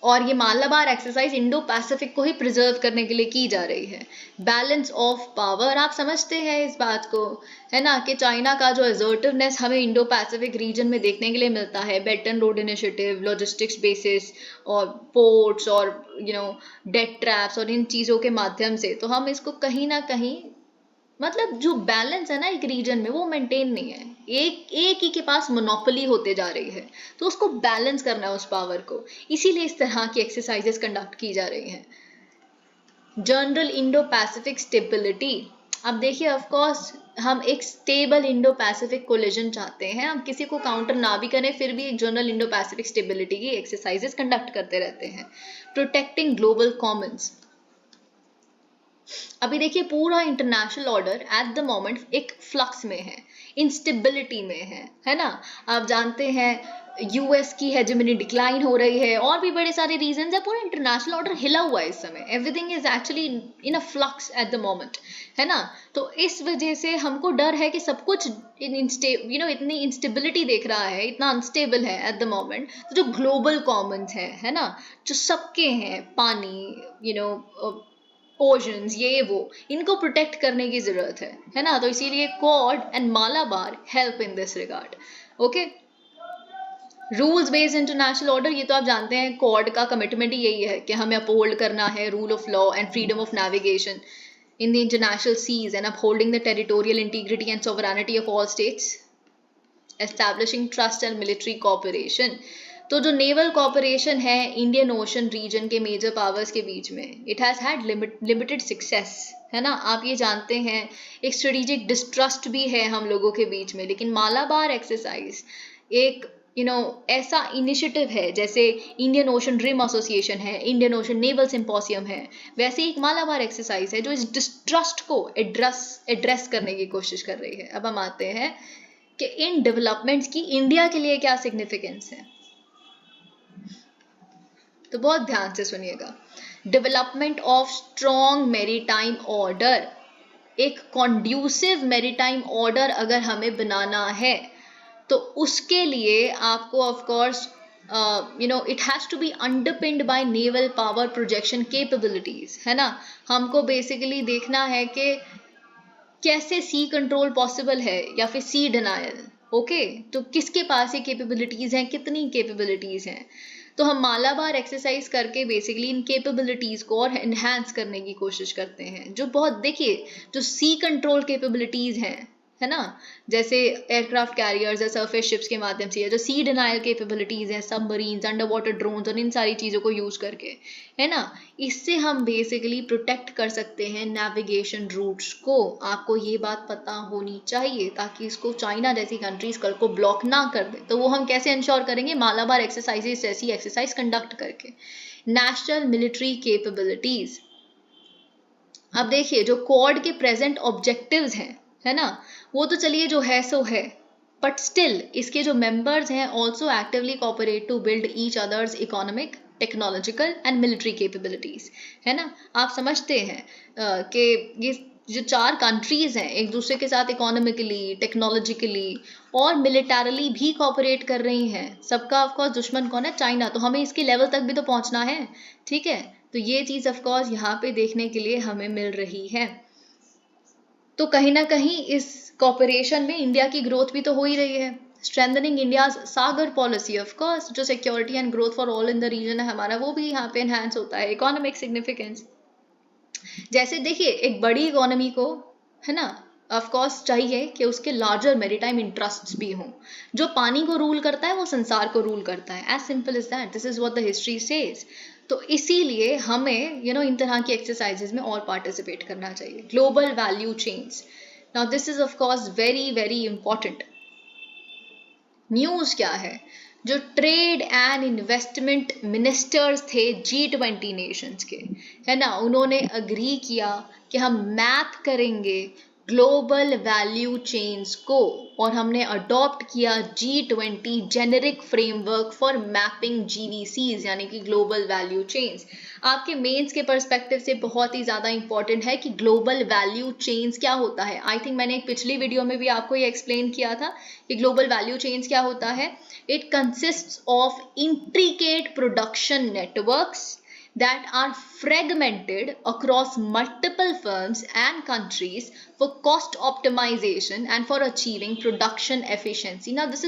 और ये मालाबार एक्सरसाइज इंडो पैसिफिक को ही प्रिजर्व करने के लिए की जा रही है। बैलेंस ऑफ पावर, आप समझते हैं इस बात को, है ना, कि चाइना का जो असर्टिवनेस हमें इंडो पैसिफिक रीजन में देखने के लिए मिलता है, belt and road initiative, logistics basis और पोर्ट्स और डेट ट्रैप्स और इन चीज़ों के माध्यम से, तो हम इसको कहीं ना कहीं मतलब जो बैलेंस है ना एक रीजन में वो मेंटेन नहीं है, एक ही के पास मोनोपोली होते जा रही है, तो उसको बैलेंस करना है उस पावर को, इसीलिए इस तरह की एक्सरसाइजेस कंडक्ट की जा रही हैं। जनरल इंडो पैसिफिक स्टेबिलिटी, अब देखिए ऑफ कोर्स हम एक स्टेबल इंडो पैसिफिक कोलिजन चाहते हैं, हम किसी को काउंटर ना भी करें फिर भी एक जनरल इंडो पैसिफिक स्टेबिलिटी की एक्सरसाइजेस कंडक्ट करते रहते हैं। प्रोटेक्टिंग ग्लोबल कॉमन्स, अभी देखिए पूरा international order at the moment एक फ्लक्स में है, इंस्टेबिलिटी में है ना, आप जानते हैं यूएस की हेजेमनी डिक्लाइन हो रही है और भी बड़े सारे रीजंस है, पूरा इंटरनेशनल ऑर्डर हिला हुआ है इस समय, everything is actually in a flux at the moment, है ना, तो इस वजह से हमको डर है कि सब कुछ इतनी इंस्टेबिलिटी देख रहा है, इतना अनस्टेबल है एट द मोमेंट, तो जो ग्लोबल कॉमन्स है ना, जो सबके हैं, पानी ओशंस, ये वो, इनको प्रोटेक्ट करने की जरूरत है ना, तो इसीलिए quad and Malabar help in this regard. Okay, rules based international order, ये तो आप जानते हैं क्वाड का कमिटमेंट ही यही है कि हमें अपहोल्ड करना है rule of law and freedom of navigation in the international seas and upholding the territorial integrity and sovereignty of all states establishing trust and military cooperation. तो जो नेवल कॉपरेशन है इंडियन ओशन रीजन के major powers के बीच में, it has had limited success, है ना। आप ये जानते हैं एक स्ट्रेटेजिक डिस्ट्रस्ट भी है हम लोगों के बीच में, लेकिन मालाबार एक्सरसाइज एक ऐसा इनिशिएटिव है, जैसे इंडियन ओशन रिम एसोसिएशन है, इंडियन ओशन नेवल सिंपोसियम है, वैसे एक मालाबार एक्सरसाइज है जो इस डिस्ट्रस्ट को एड्रेस करने की कोशिश कर रही है। अब हम आते हैं कि इन डेवलपमेंट्स की इंडिया के लिए क्या सिग्निफिकेंस है। तो बहुत ध्यान से सुनिएगा। Development of strong maritime order, एक कॉन्ड्यूसिव मैरीटाइम ऑर्डर अगर हमें बनाना है तो उसके लिए आपको of course it has to be underpinned by naval power projection capabilities, है ना। हमको बेसिकली देखना है कि कैसे सी कंट्रोल पॉसिबल है या फिर सी डिनायल। ओके, तो किसके पास ये कैपेबिलिटीज हैं, कितनी कैपेबिलिटीज हैं। तो हम मालाबार एक्सरसाइज करके बेसिकली इन कैपेबिलिटीज को और एनहांस करने की कोशिश करते हैं। जो बहुत देखिए, जो सी कंट्रोल कैपेबिलिटीज हैं, है ना, जैसे एयरक्राफ्ट कैरियर्स या सरफेस शिप्स के माध्यम से, जो सी डिनायल कैपेबिलिटीज हैं, सबमरीन्स, अंडर वाटर ड्रोन्स और इन सारी चीज़ों को यूज करके, है ना, इससे हम बेसिकली प्रोटेक्ट कर सकते हैं नेविगेशन रूट्स को। आपको ये बात पता होनी चाहिए ताकि इसको चाइना जैसी कंट्रीज कल को ब्लॉक ना कर दे। तो वो हम कैसे इंश्योर करेंगे, मालाबार एक्सरसाइजेस जैसी एक्सरसाइज कंडक्ट करके। नेशनल मिलिट्री कैपेबिलिटीज, अब देखिए जो क्वाड के प्रेजेंट ऑब्जेक्टिव्स हैं, है ना, वो तो चलिए जो है सो है, बट स्टिल इसके जो मेंबर्स हैं also actively cooperate to build each others economic, technological and military capabilities, है ना। आप समझते हैं कि ये जो 4 कंट्रीज हैं एक दूसरे के साथ इकोनॉमिकली, टेक्नोलॉजिकली और मिलिटरली भी कोऑपरेट कर रही हैं। सबका ऑफ कोर्स दुश्मन कौन है, चाइना, तो हमें इसके लेवल तक भी तो पहुंचना है, ठीक है। तो ये चीज ऑफ कोर्स यहाँ पे देखने के लिए हमें मिल रही है। तो कहीं ना कहीं इस कॉपरेशन में इंडिया की ग्रोथ भी तो हो ही रही है। Strengthening India's Sagar policy, of course जो security and growth for all in the region है हमारा, वो भी यहाँ पे एनहांस होता है। इकोनॉमिक सिग्निफिकेंस, जैसे देखिए एक बड़ी इकोनॉमी को, है ना, ऑफ कोर्स चाहिए कि उसके लार्जर मैरीटाइम इंटरेस्ट्स भी हों। जो पानी को रूल करता है वो संसार को रूल करता है, as simple as that, this is what the history says. तो इसीलिए हमें इन तरह की एक्सरसाइजेज में और पार्टिसिपेट करना चाहिए। Global value chains, now this is of course very very important. News क्या है, जो ट्रेड एंड इन्वेस्टमेंट मिनिस्टर्स थे G20 नेशंस के, है ना, उन्होंने अग्री किया कि हम मैप करेंगे ग्लोबल वैल्यू चेन्स को, और हमने अडॉप्ट किया G20 generic framework for mapping GVCs यानी कि ग्लोबल वैल्यू चेन्स। आपके मेंस के पर्सपेक्टिव से बहुत ही ज़्यादा इंपॉर्टेंट है कि ग्लोबल वैल्यू चेन्स क्या होता है। आई थिंक मैंने एक पिछली वीडियो में भी आपको ये एक्सप्लेन किया था कि ग्लोबल वैल्यू चेन्स क्या होता है। It consists of intricate production networks that are fragmented across multiple firms and countries for cost optimization and for achieving production efficiency. Now this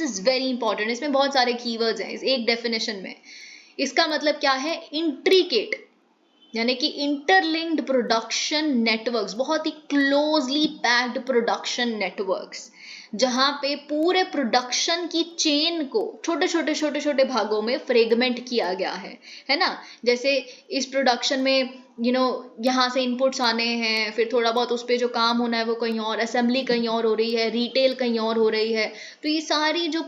is very important. इसमें बहुत सारे keywords हैं इस एक definition में। इसका मतलब क्या है, intricate यानी कि इंटरलिंक्ड प्रोडक्शन नेटवर्क्स, बहुत ही क्लोजली पैक्ड प्रोडक्शन नेटवर्क्स, जहां पे पूरे प्रोडक्शन की चेन को छोटे छोटे छोटे छोटे भागों में फ्रेगमेंट किया गया है ना। जैसे इस प्रोडक्शन में यहाँ से इनपुट्स आने हैं, फिर थोड़ा बहुत उस पर जो काम होना है वो कहीं और, असेंबली कहीं और हो रही है, रिटेल कहीं और हो रही है। तो ये सारी जो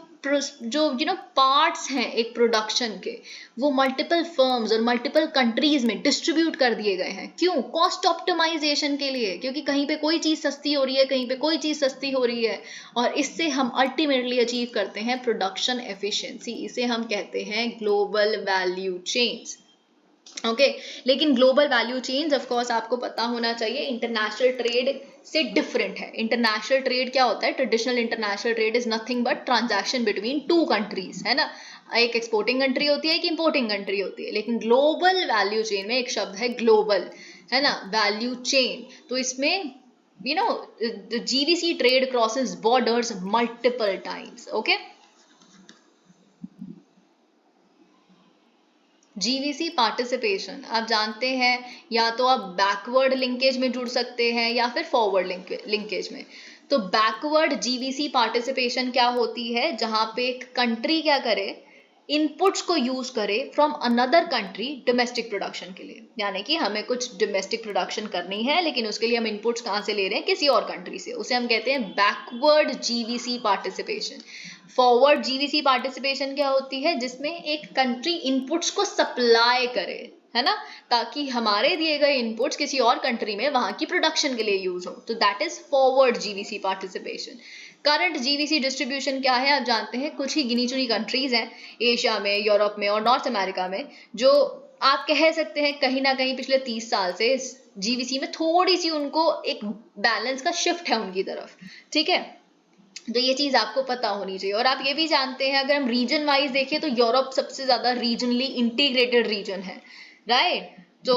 पार्ट्स हैं एक प्रोडक्शन के, वो मल्टीपल फर्म्स और मल्टीपल कंट्रीज में डिस्ट्रीब्यूट कर दिए गए हैं। क्यों? कॉस्ट ऑप्टिमाइजेशन के लिए, क्योंकि कहीं पे कोई चीज सस्ती हो रही है, कहीं पे कोई चीज सस्ती हो रही है, और इससे हम अल्टीमेटली अचीव करते हैं प्रोडक्शन एफिशिएंसी। इसे हम कहते हैं ग्लोबल वैल्यू चेन्स। ओके, लेकिन global value chains of course आपको पता होना चाहिए इंटरनेशनल ट्रेड से डिफरेंट है। इंटरनेशनल ट्रेड क्या होता है? Traditional international trade is nothing but transaction between 2 countries, है ना। एक एक्सपोर्टिंग कंट्री होती है, एक इंपोर्टिंग कंट्री होती है। लेकिन ग्लोबल वैल्यू चेन में एक शब्द है ग्लोबल, है ना, वैल्यू चेन। तो इसमें GVC trade crosses borders multiple times. Okay, GVC participation आप जानते हैं, या तो आप बैकवर्ड लिंकेज में जुड़ सकते हैं या फिर फॉरवर्ड लिंकेज में। तो बैकवर्ड जीवीसी पार्टिसिपेशन क्या होती है, जहां पे एक कंट्री क्या करे, इनपुट्स को यूज करे from another country domestic production के लिए। यानी कि हमें कुछ डोमेस्टिक प्रोडक्शन करनी है, लेकिन उसके लिए हम इनपुट्स कहाँ से ले रहे हैं, किसी और कंट्री से। उसे हम कहते हैं backward GVC participation. Forward GVC participation क्या होती है, जिसमें एक कंट्री इनपुट्स को सप्लाई करे, है ना, ताकि हमारे दिए गए इनपुट्स किसी और कंट्री में वहां की प्रोडक्शन के लिए यूज हो। तो that is forward GVC participation. Current GVC distribution क्या है, आप जानते हैं, कुछ ही गिनी चुनी कंट्रीज हैं एशिया में, यूरोप में और नॉर्थ अमेरिका में, जो आप कह सकते हैं कहीं ना कहीं पिछले 30 साल से जीवीसी में थोड़ी सी उनको एक बैलेंस का शिफ्ट है उनकी तरफ। ठीक है, तो ये चीज आपको पता होनी चाहिए। और आप ये भी जानते हैं, अगर हम रीजन वाइज देखें तो यूरोप सबसे ज्यादा रीजनली इंटीग्रेटेड रीजन है, राइट। तो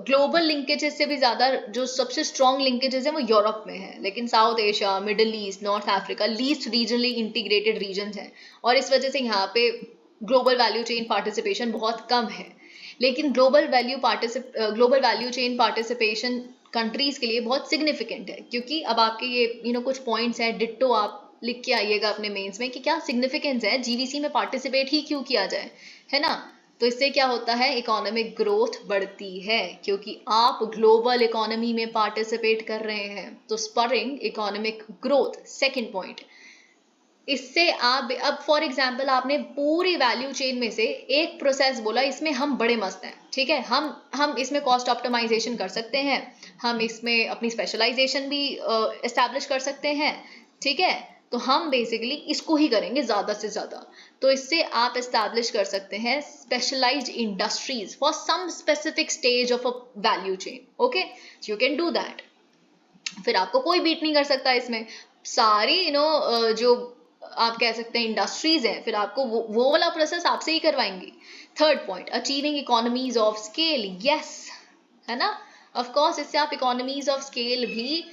ग्लोबल लिंकेजेस से भी ज्यादा जो सबसे स्ट्रॉन्ग लिंकेजेस है वो यूरोप में है, लेकिन south Asia, middle east, north Africa least regionally integrated region है, और इस वजह से यहाँ पे ग्लोबल वैल्यू चेन पार्टिसिपेशन बहुत कम है। लेकिन global value chain participation countries के लिए बहुत सिग्निफिकेंट है, क्योंकि अब आपके ये कुछ पॉइंट्स हैं, डिट्टो आप लिख के आइएगा अपने मेंस में कि क्या सिग्निफिकेंस है, जीवीसी में पार्टिसिपेट ही क्यों किया जाए, है ना। तो इससे क्या होता है, इकोनॉमिक ग्रोथ बढ़ती है, क्योंकि आप ग्लोबल इकोनॉमी में पार्टिसिपेट कर रहे हैं, तो spurring economic growth. Second point, इससे आप अब फॉर एग्जांपल आपने पूरी वैल्यू चेन में से एक प्रोसेस बोला, इसमें हम बड़े मस्त हैं, ठीक है, हम इसमें कॉस्ट ऑप्टिमाइजेशन कर सकते हैं, हम इसमें अपनी स्पेशलाइजेशन भी एस्टैब्लिश कर सकते हैं, ठीक है, तो हम बेसिकली इसको ही करेंगे ज्यादा से ज्यादा। तो इससे आप एस्टैब्लिश कर सकते हैं specialised industries for some specific stage of a value chain. Okay, you can do that. फिर आपको कोई बीट नहीं कर सकता इसमें, सारी जो आप कह सकते हैं इंडस्ट्रीज हैं, फिर आपको वो वाला प्रोसेस आपसे ही करवाएंगी। Third point, achieving economies of scale. Yes, है ना, ऑफ कोर्स इससे आप इकोनॉमीज ऑफ स्केल भी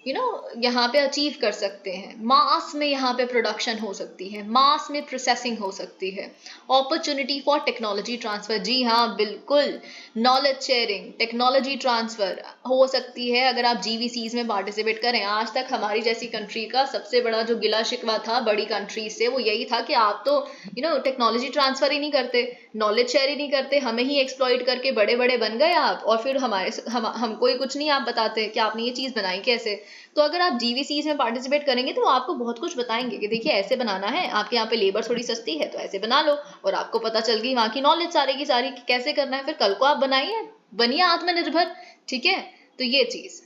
यहाँ पे अचीव कर सकते हैं। मास में यहाँ पे प्रोडक्शन हो सकती है, मास में प्रोसेसिंग हो सकती है। अपॉर्चुनिटी फॉर टेक्नोलॉजी ट्रांसफर, जी हाँ बिल्कुल, नॉलेज शेयरिंग, टेक्नोलॉजी ट्रांसफर हो सकती है अगर आप जीवीसीज में पार्टिसिपेट करें। आज तक हमारी जैसी कंट्री का सबसे बड़ा जो गिला शिकवा था बड़ी कंट्रीज से, वो यही था कि आप तो टेक्नोलॉजी ट्रांसफर ही नहीं करते, नॉलेज शेयर ही नहीं करते, हमें ही एक्सप्लॉइट करके बड़े बड़े बन गए आप, और फिर हमको ही कुछ नहीं आप बताते कि आपने ये चीज बनाई कैसे। तो अगर आप जीवीसीज में पार्टिसिपेट करेंगे तो आपको बहुत कुछ बताएंगे कि देखिए ऐसे बनाना है, आपके यहाँ पे लेबर थोड़ी सस्ती है तो ऐसे बना लो, और आपको पता चल गई वहां की नॉलेज सारी की सारी कि कैसे करना है, फिर कल को आप बनाइए, बनिए आत्मनिर्भर। ठीक है, तो ये चीज,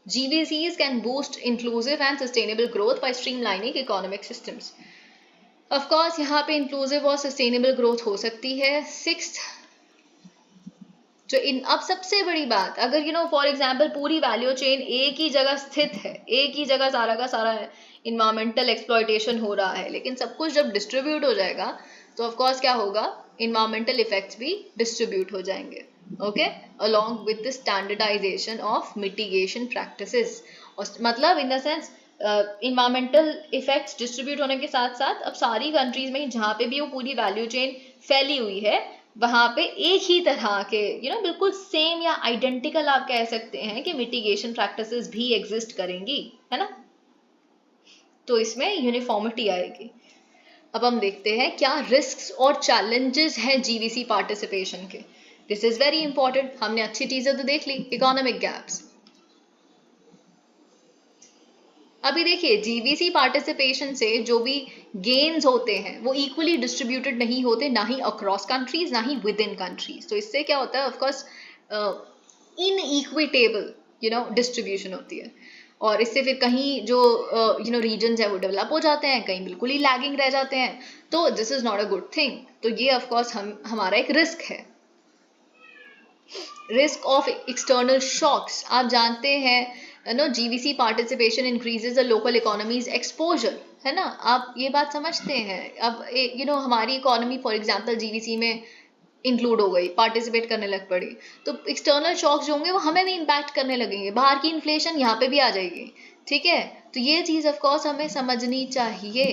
GVCs can boost inclusive and sustainable growth by streamlining economic systems. Of course यहाँ पे inclusive और sustainable growth हो सकती है। Sixth, जो अब सबसे बड़ी बात, अगर फॉर एग्जाम्पल पूरी वैल्यू चेन एक ही जगह स्थित है, एक ही जगह सारा का सारा इन्वायरमेंटल एक्सप्लॉयटेशन हो रहा है, लेकिन सब कुछ जब डिस्ट्रीब्यूट हो जाएगा तो ऑफकोर्स क्या होगा, इन्वायरमेंटल इफेक्ट्स भी डिस्ट्रीब्यूट हो जाएंगे। Okay, along with the standardisation of mitigation practices. मतलब in the sense environmental effects distribute होने के साथ साथ अब सारी कंट्रीज में जहाँ पे भी वो पूरी वैल्यू चेन फैली हुई है, वहां पे एक ही तरह के बिल्कुल सेम या आइडेंटिकल आप कह सकते हैं कि मिटिगेशन प्रैक्टिसेस भी एग्जिस्ट करेंगी, है ना, तो इसमें यूनिफॉर्मिटी आएगी। अब हम देखते हैं क्या रिस्क्स और चैलेंजेस हैं जीवीसी पार्टिसिपेशन के। This is very important. हमने अच्छी चीजें तो देख ली, इकोनॉमिक गैप्स। अभी देखिए जीवीसी पार्टिसिपेशन से जो भी गेन्स होते हैं वो इक्वली डिस्ट्रीब्यूटेड नहीं होते, ना ही अक्रॉस कंट्रीज ना ही विद इन कंट्रीज। तो इससे क्या होता है, ऑफकोर्स इनइक्विटेबल डिस्ट्रीब्यूशन होती है, और इससे फिर कहीं जो रीजन्स है वो डेवलप हो जाते हैं, कहीं बिल्कुल ही लैगिंग रह जाते हैं। तो this is not a good thing. तो ये ऑफकोर्स हमारा एक रिस्क है। रिस्क ऑफ एक्सटर्नल शॉक्स, आप जानते हैं GVC participation increases the local economies exposure, है ना, आप ये बात समझते हैं। अब हमारी इकोनॉमी फॉर एग्जांपल जीवीसी में इंक्लूड हो गई, पार्टिसिपेट करने लग पड़ी, तो एक्सटर्नल शॉक्स जो होंगे वो हमें भी इम्पैक्ट करने लगेंगे, बाहर की इन्फ्लेशन यहाँ पे भी आ जाएगी। ठीक है, तो ये चीज ऑफ कोर्स हमें समझनी चाहिए।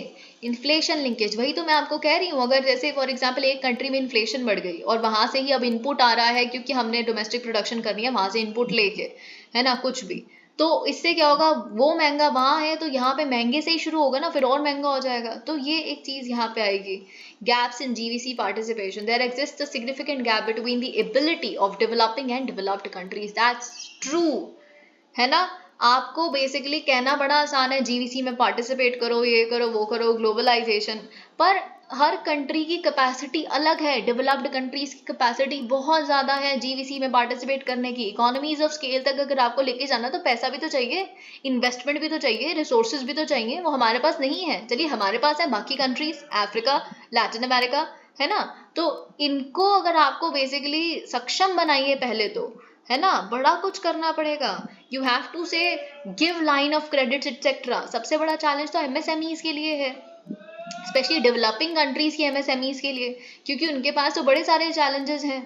इन्फ्लेशन लिंकेज, वही तो मैं आपको कह रही हूँ, अगर जैसे फॉर एग्जांपल एक कंट्री में इन्फ्लेशन बढ़ गई और वहां से ही अब इनपुट आ रहा है, क्योंकि हमने डोमेस्टिक प्रोडक्शन करनी है वहां से इनपुट लेके, है ना, कुछ भी। तो इससे क्या होगा, वो महंगा वहां है तो यहाँ पे महंगे से ही शुरू होगा ना, फिर और महंगा हो जाएगा। तो ये एक चीज यहाँ पे आएगी। Gaps in GVC participation, there exist a significant gap between the ability of developing and developed countries, that's true, है ना। आपको बेसिकली कहना बड़ा आसान है, जीवीसी में पार्टिसिपेट करो, ये करो, वो करो, ग्लोबलाइजेशन, पर हर कंट्री की कैपेसिटी अलग है। डेवलप्ड कंट्रीज की कैपेसिटी बहुत ज्यादा है जीवीसी में पार्टिसिपेट करने की। इकोनॉमीज ऑफ स्केल तक अगर आपको लेके जाना तो पैसा भी तो चाहिए, इन्वेस्टमेंट भी तो चाहिए, रिसोर्सेज भी तो चाहिए, वो हमारे पास नहीं है। चलिए हमारे पास है, बाकी कंट्रीज, अफ्रीका, लैटिन अमेरिका, है ना, तो इनको अगर आपको बेसिकली सक्षम बनाइए पहले तो, है ना, बड़ा कुछ करना पड़ेगा। यू हैव टू से give line of credits etcetera. सबसे बड़ा चैलेंज तो एमएसएमईज के लिए है, स्पेशली डेवलपिंग कंट्रीज की एमएसएमईज के लिए, क्योंकि उनके पास तो बड़े सारे चैलेंजेस हैं।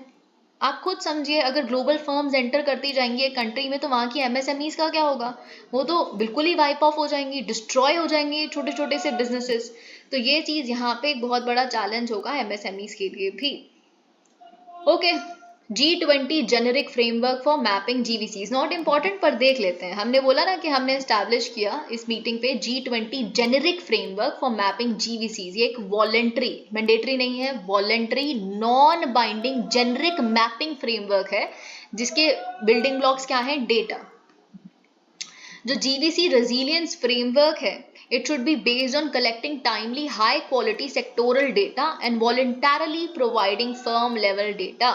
आप खुद समझिए, अगर ग्लोबल फर्म्स एंटर करती जाएंगी एक कंट्री में तो वहाँ की एमएसएमईज का क्या होगा, वो तो बिल्कुल ही वाइप ऑफ हो जाएंगी, डिस्ट्रॉय हो जाएंगी छोटे छोटे से बिजनेसेस। तो ये चीज यहाँ पे एक बहुत बड़ा चैलेंज होगा एमएसएमईज के लिए भी। Okay, G20 generic framework for mapping GVCs, not important पर देख लेते हैं। हमने बोला ना कि हमने एस्टैब्लिश किया इस मीटिंग पे G20 generic framework for mapping GVCs. ये एक वॉलेंट्री, मैंडेटरी नहीं है, voluntary non binding generic mapping framework है, जिसके बिल्डिंग ब्लॉक्स क्या है, डेटा। जो जीवीसी रेजिलियंस फ्रेमवर्क है, it should be based on collecting timely high quality sectoral data and voluntarily providing firm level data.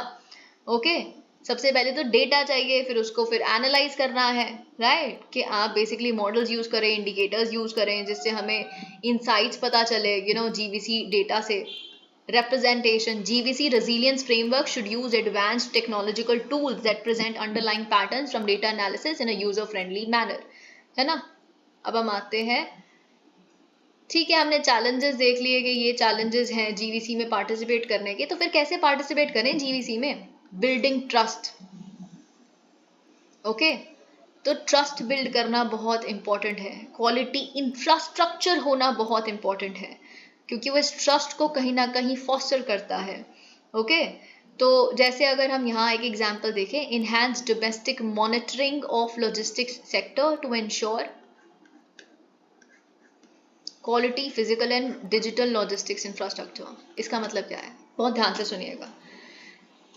Okay, सबसे पहले तो डेटा चाहिए, फिर उसको फिर एनालाइज करना है, राइट, कि आप बेसिकली मॉडल्स यूज करें, इंडिकेटर्स यूज करें, जिससे हमें इनसाइट्स पता चले, जीवीसी डेटा से। representation, GVC resilience framework should use advanced technological tools that present underlying patterns from data analysis in a user friendly manner, है ना। अब हम आते हैं, ठीक है, हमने चैलेंजेस देख लिए कि ये चैलेंजेस हैं जीवीसी में पार्टिसिपेट करने के, तो फिर कैसे पार्टिसिपेट करें जीवीसी में। बिल्डिंग ट्रस्ट, ओके, तो ट्रस्ट बिल्ड करना बहुत इंपॉर्टेंट है, क्वालिटी इंफ्रास्ट्रक्चर होना बहुत इंपॉर्टेंट है, क्योंकि वो इस ट्रस्ट को कहीं ना कहीं फॉस्टर करता है। ओके, तो जैसे अगर हम यहाँ एक एग्जांपल देखें, enhance domestic monitoring of logistics sector to ensure quality physical and digital logistics infrastructure. इसका मतलब क्या है, बहुत ध्यान से सुनिएगा।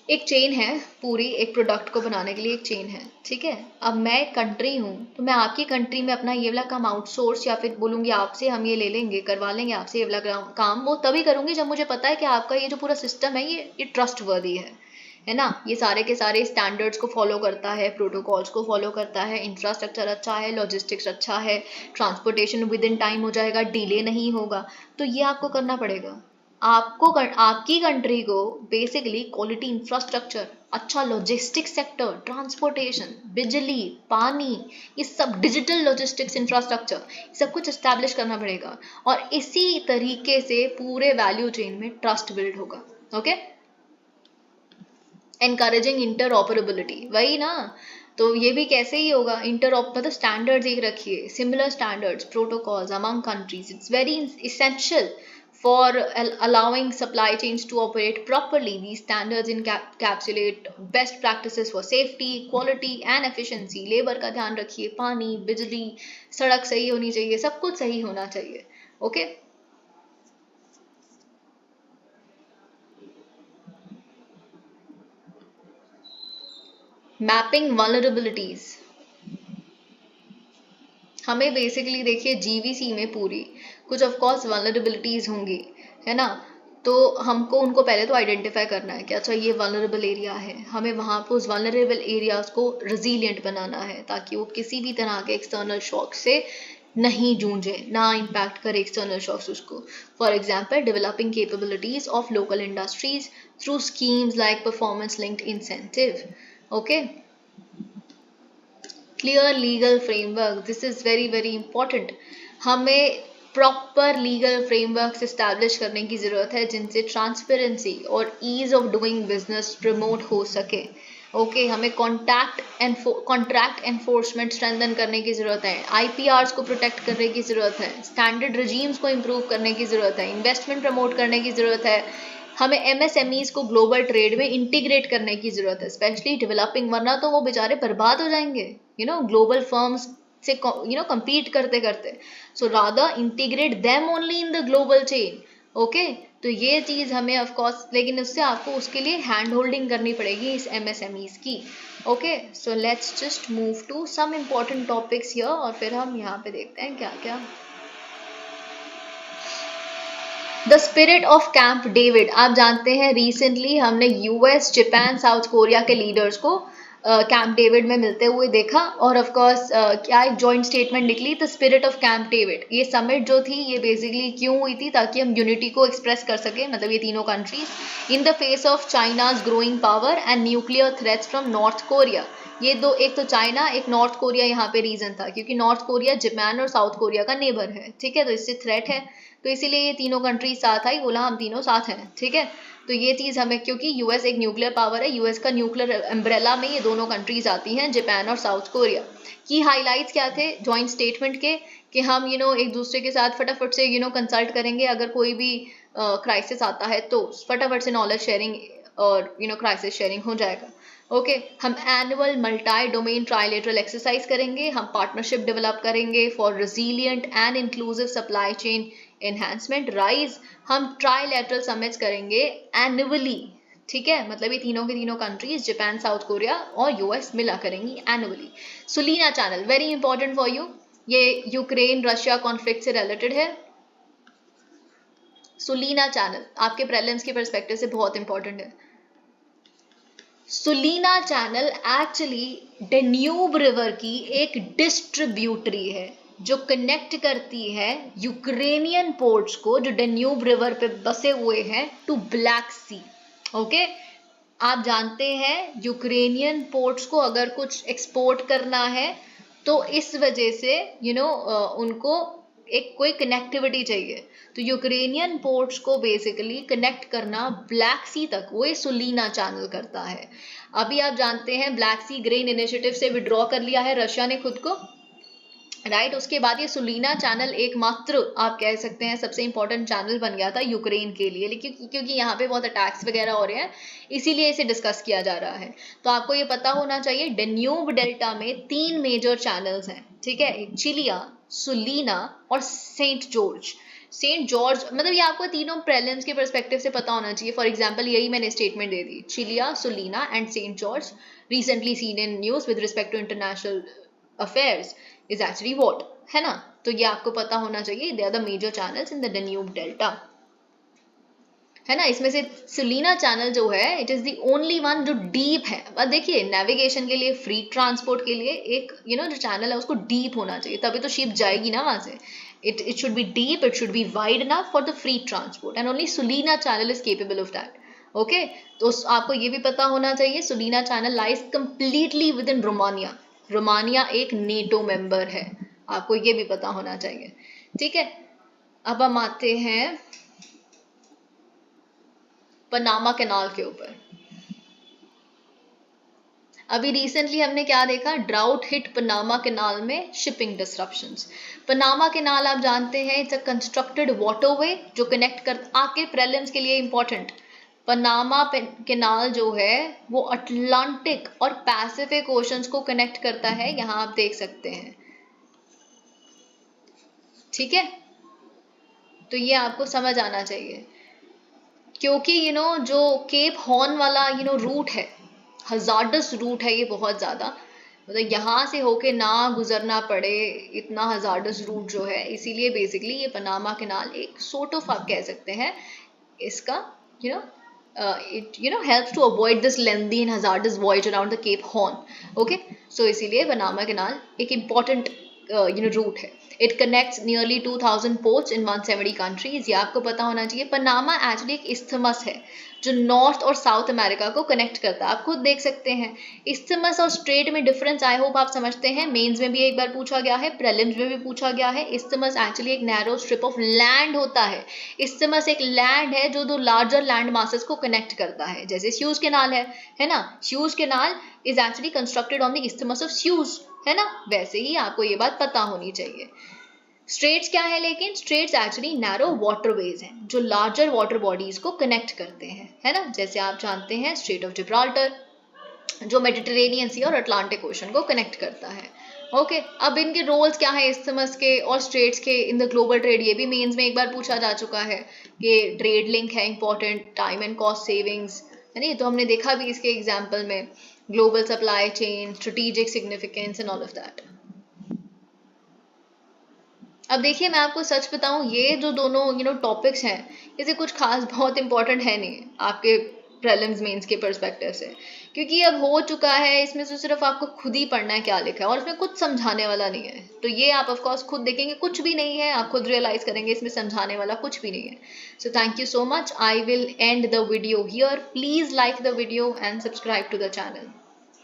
एक चेन है पूरी, एक प्रोडक्ट को बनाने के लिए एक चेन है, ठीक है। अब मैं एक कंट्री हूँ, तो मैं आपकी कंट्री में अपना ये वाला काम आउटसोर्स या फिर बोलूँगी आपसे हम ये ले लेंगे, करवा लेंगे आपसे ये वाला काम, वो तभी करूँगी जब मुझे पता है कि आपका ये जो पूरा सिस्टम है ये ट्रस्ट वर्दी है ना, ये सारे के सारे स्टैंडर्ड्स को फॉलो करता है, प्रोटोकॉल्स को फॉलो करता है, इंफ्रास्ट्रक्चर अच्छा है, लॉजिस्टिक्स अच्छा है, ट्रांसपोर्टेशन विद इन टाइम हो जाएगा, डिले नहीं होगा। तो ये आपको करना पड़ेगा। आपकी कंट्री को बेसिकली क्वालिटी इंफ्रास्ट्रक्चर, अच्छा लॉजिस्टिक्स सेक्टर, ट्रांसपोर्टेशन, बिजली, पानी, ये सब डिजिटल लॉजिस्टिक्स इंफ्रास्ट्रक्चर, सब कुछ एस्टैब्लिश करना पड़ेगा। और इसी तरीके से पूरे वैल्यू चेन में ट्रस्ट बिल्ड होगा। ओके, एनकरेजिंग इंटरऑपरेबिलिटी, वही ना, तो ये भी कैसे ही होगा, मतलब स्टैंडर्ड्स एक रखिए, similar standards, protocols among countries, it's very essential for allowing supply chains to operate properly. These standards encapsulate best practices for safety, quality and efficiency. Labour का ध्यान रखिए, पानी, बिजली, सड़क सही होनी चाहिए, सब कुछ सही होना चाहिए। ओके, मैपिंग वल्नरेबिलिटीज, हमें बेसिकली देखिए जीवीसी में पूरी कुछ ऑफ कोर्स वल्नरेबिलिटीज होंगी, है ना, तो हमको उनको पहले तो आइडेंटिफाई करना है कि अच्छा ये वल्नरेबल एरिया है, हमें वहाँ पर उस वल्नरेबल एरियाज को रेजिलिएंट बनाना है ताकि वो किसी भी तरह के एक्सटर्नल शॉक से नहीं जूझे, ना इम्पैक्ट करे एक्सटर्नल शॉक्स उसको। For example, developing capabilities of local industries through schemes like performance linked incentive. Okay, clear legal framework, this is very very important. हमें प्रॉपर लीगल फ्रेमवर्क एस्टैब्लिश करने की ज़रूरत है जिनसे ट्रांसपेरेंसी और ease of doing business promote हो सके। Okay, हमें कॉन्ट्रैक्ट एनफोर्समेंट स्ट्रेंथन करने की ज़रूरत है, आईपीआर्स को प्रोटेक्ट करने की ज़रूरत है, स्टैंडर्ड रिजीम्स को इम्प्रूव करने की ज़रूरत है, इन्वेस्टमेंट प्रमोट करने की ज़रूरत है, हमें MSMEs को ग्लोबल ट्रेड में इंटीग्रेट करने की जरूरत है, स्पेशली डेवलपिंग, वरना तो वो बेचारे बर्बाद हो जाएंगे ग्लोबल फर्म्स से compete करते करते. So rather integrate them only in the global chain. Okay तो ये चीज़ हमें ऑफ कोर्स, लेकिन उससे आपको उसके लिए हैंड होल्डिंग करनी पड़ेगी इस MSMEs की. Okay so let's just move to some important topics here और फिर हम यहाँ पे देखते हैं क्या क्या. The spirit of Camp David. आप जानते हैं रिसेंटली हमने US, जापान, साउथ कोरिया के लीडर्स को कैंप डेविड में मिलते हुए देखा और ऑफ कोर्स क्या एक जॉइंट स्टेटमेंट निकली, the spirit of Camp David. ये समिट जो थी ये बेसिकली क्यों हुई थी, ताकि हम यूनिटी को एक्सप्रेस कर सके, मतलब ये तीनों countries in the face of China's growing power and nuclear threats from north Korea. ये दो, एक तो चाइना, एक नॉर्थ कोरिया यहाँ पे रीजन था, क्योंकि नॉर्थ कोरिया जापान और साउथ कोरिया का नेबर है. ठीक है, तो इससे थ्रेट है, तो इसीलिए ये तीनों कंट्रीज साथ आई, बोला हम तीनों साथ हैं. ठीक है, तो ये चीज़ हमें, क्योंकि US एक न्यूक्लियर पावर है, US का न्यूक्लियर अम्ब्रेला में ये दोनों कंट्रीज आती हैं, जापान और साउथ कोरिया. की हाइलाइट्स क्या थे जॉइंट स्टेटमेंट के, कि हम एक दूसरे के साथ फटाफट से कंसल्ट करेंगे, अगर कोई भी क्राइसिस आता है तो फटाफट से नॉलेज शेयरिंग और क्राइसिस शेयरिंग हो जाएगा. ओके हम annual multi domain trilateral exercise करेंगे, हम पार्टनरशिप डेवलप करेंगे for resilient and inclusive supply chain enhancement. Rise हम ट्राइलेटरल समिट्स करेंगे एनुअली. ठीक है, मतलब ये तीनों के तीनों कंट्रीज जापान, साउथ कोरिया और US मिला करेंगी annually. Sulina channel very important for you, ये यूक्रेन रशिया कॉन्फ्लिक्ट से रिलेटेड है. सुलीना चैनल आपके प्रीलिम्स के पर्सपेक्टिव से बहुत इंपॉर्टेंट है. Sulina channel actually Danube river की एक डिस्ट्रीब्यूटरी है जो कनेक्ट करती है यूक्रेनियन पोर्ट्स को जो डेन्यूब रिवर पे बसे हुए हैं टू ब्लैक सी. ओके आप जानते हैं यूक्रेनियन पोर्ट्स को अगर कुछ एक्सपोर्ट करना है तो इस वजह से उनको एक कोई कनेक्टिविटी चाहिए, तो यूक्रेनियन पोर्ट्स को बेसिकली कनेक्ट करना ब्लैक सी तक वो सुलीना चैनल करता है. अभी आप जानते हैं ब्लैक सी ग्रेन इनिशिएटिव से विड्रॉ कर लिया है रशिया ने खुद को, राइट. उसके बाद ये सुलीना चैनल एकमात्र आप कह सकते हैं सबसे इंपॉर्टेंट चैनल बन गया था यूक्रेन के लिए, लेकिन क्योंकि यहाँ पे बहुत अटैक्स वगैरह हो रहे हैं इसीलिए इसे डिस्कस किया जा रहा है. तो आपको ये पता होना चाहिए डेन्यूब डेल्टा में 3 मेजर चैनल्स हैं. ठीक है, चिलिया, सुलीना और सेंट जॉर्ज. सेंट जॉर्ज मतलब ये आपको तीनों प्रीलिम्स के पर्सपेक्टिव से पता होना चाहिए. फॉर एग्जांपल यही मैंने स्टेटमेंट दे दी, Chilia, Sulina and Saint George recently seen in news with respect to international affairs is actually what, है ना. तो ये आपको पता होना चाहिए, they are the major channels in the Danube Delta, है ना. इसमें से सुलीना चैनल जो है it is the only one जो डीप है. अब देखिए नेविगेशन के लिए, फ्री ट्रांसपोर्ट के लिए एक जो चैनल है उसको डीप होना चाहिए, तभी तो शिप जाएगी ना वहां से. it should be deep, it should be wide enough for the free transport and only Sulina channel is capable of that. Okay तो आपको ये भी पता होना चाहिए Sulina channel lies completely within Romania. Romania एक नेटो मेंबर है, आपको ये भी पता होना चाहिए. ठीक है, अब हम आते हैं पनामा कैनाल के ऊपर. अभी रिसेंटली हमने क्या देखा, ड्राउट हिट पनामा कैनाल में शिपिंग डिसरप्शंस. पनामा कैनाल आप जानते हैं इट्स अ कंस्ट्रक्टेड वाटरवे जो कनेक्ट कर, आपके प्रीलिम्स के लिए इंपॉर्टेंट. पनामा कैनाल जो है वो अटलांटिक और पैसिफिक ओशंस को कनेक्ट करता है, यहां आप देख सकते हैं. ठीक है, तो ये आपको समझ आना चाहिए क्योंकि जो केप हॉर्न वाला रूट है, हजार्डस रूट है ये बहुत ज्यादा, मतलब यहाँ से होके ना गुजरना पड़े, इतना हजार्डस रूट जो है, इसीलिए बेसिकली ये पनामा कैनाल एक सोर्ट ऑफ आप कह सकते हैं इसका it helps to avoid this lengthy and hazardous voyage around the Cape Horn. Okay, so इसीलिए पनामा कैनाल एक important route है. It connects nearly 2000 ports in 170 countries. ये आपको पता होना चाहिए. पनामा एक्चुअली एक इस्थमस है जो नॉर्थ और साउथ अमेरिका को कनेक्ट करता है, आप खुद देख सकते हैं. इस्थमस और स्ट्रेट में डिफरेंस आई होप आप समझते हैं, मेंस में भी एक बार पूछा गया है, प्रीलिम्स में भी पूछा गया है. इस्थमस एक्चुअली एक नैरो स्ट्रिप ऑफ लैंड होता है. इस्थमस एक लैंड है जो दो लार्जर लैंड मासेस को कनेक्ट करता है, जैसे स्यूज कैनाल है ना. Sues canal is actually constructed on the isthmus of sues, है ना. वैसे ही आपको ये बात पता होनी चाहिए. स्ट्रेट्स क्या है, लेकिन स्ट्रेट्स एक्चुअली नैरो वाटरवेज हैं जो लार्जर वाटर बॉडीज को कनेक्ट करते हैं, है ना। जैसे आप जानते हैं स्ट्रेट ऑफ जिब्राल्टर जो मेडिटेरेनियन सी और अटलांटिक ओशन को कनेक्ट करता है। ओके, अब इनके रोल्स क्या है इस्थमस के और स्ट्रेट्स के इन द ग्लोबल ट्रेड, ये भी मेंस में एक बार पूछा जा चुका है कि ट्रेड लिंक है important, time and cost savings, है ना। तो हमने देखा भी इसके एग्जाम्पल में global supply chain, strategic significance and all of that. अब देखिए मैं आपको सच बताऊं, ये जो दोनों टॉपिक्स हैं, इसे कुछ खास बहुत इंपॉर्टेंट है नहीं आपके प्रीलिम्स मेंस के पर्सपेक्टिव से, क्योंकि अब हो चुका है, इसमें से सिर्फ आपको खुद ही पढ़ना है क्या लिखा है और इसमें कुछ समझाने वाला नहीं है। तो ये आप ऑफ कोर्स खुद देखेंगे, कुछ भी नहीं है, आप खुद रियलाइज करेंगे इसमें समझाने वाला कुछ भी नहीं है। So thank you so much, I will end the video here. Please like the video and subscribe to the channel.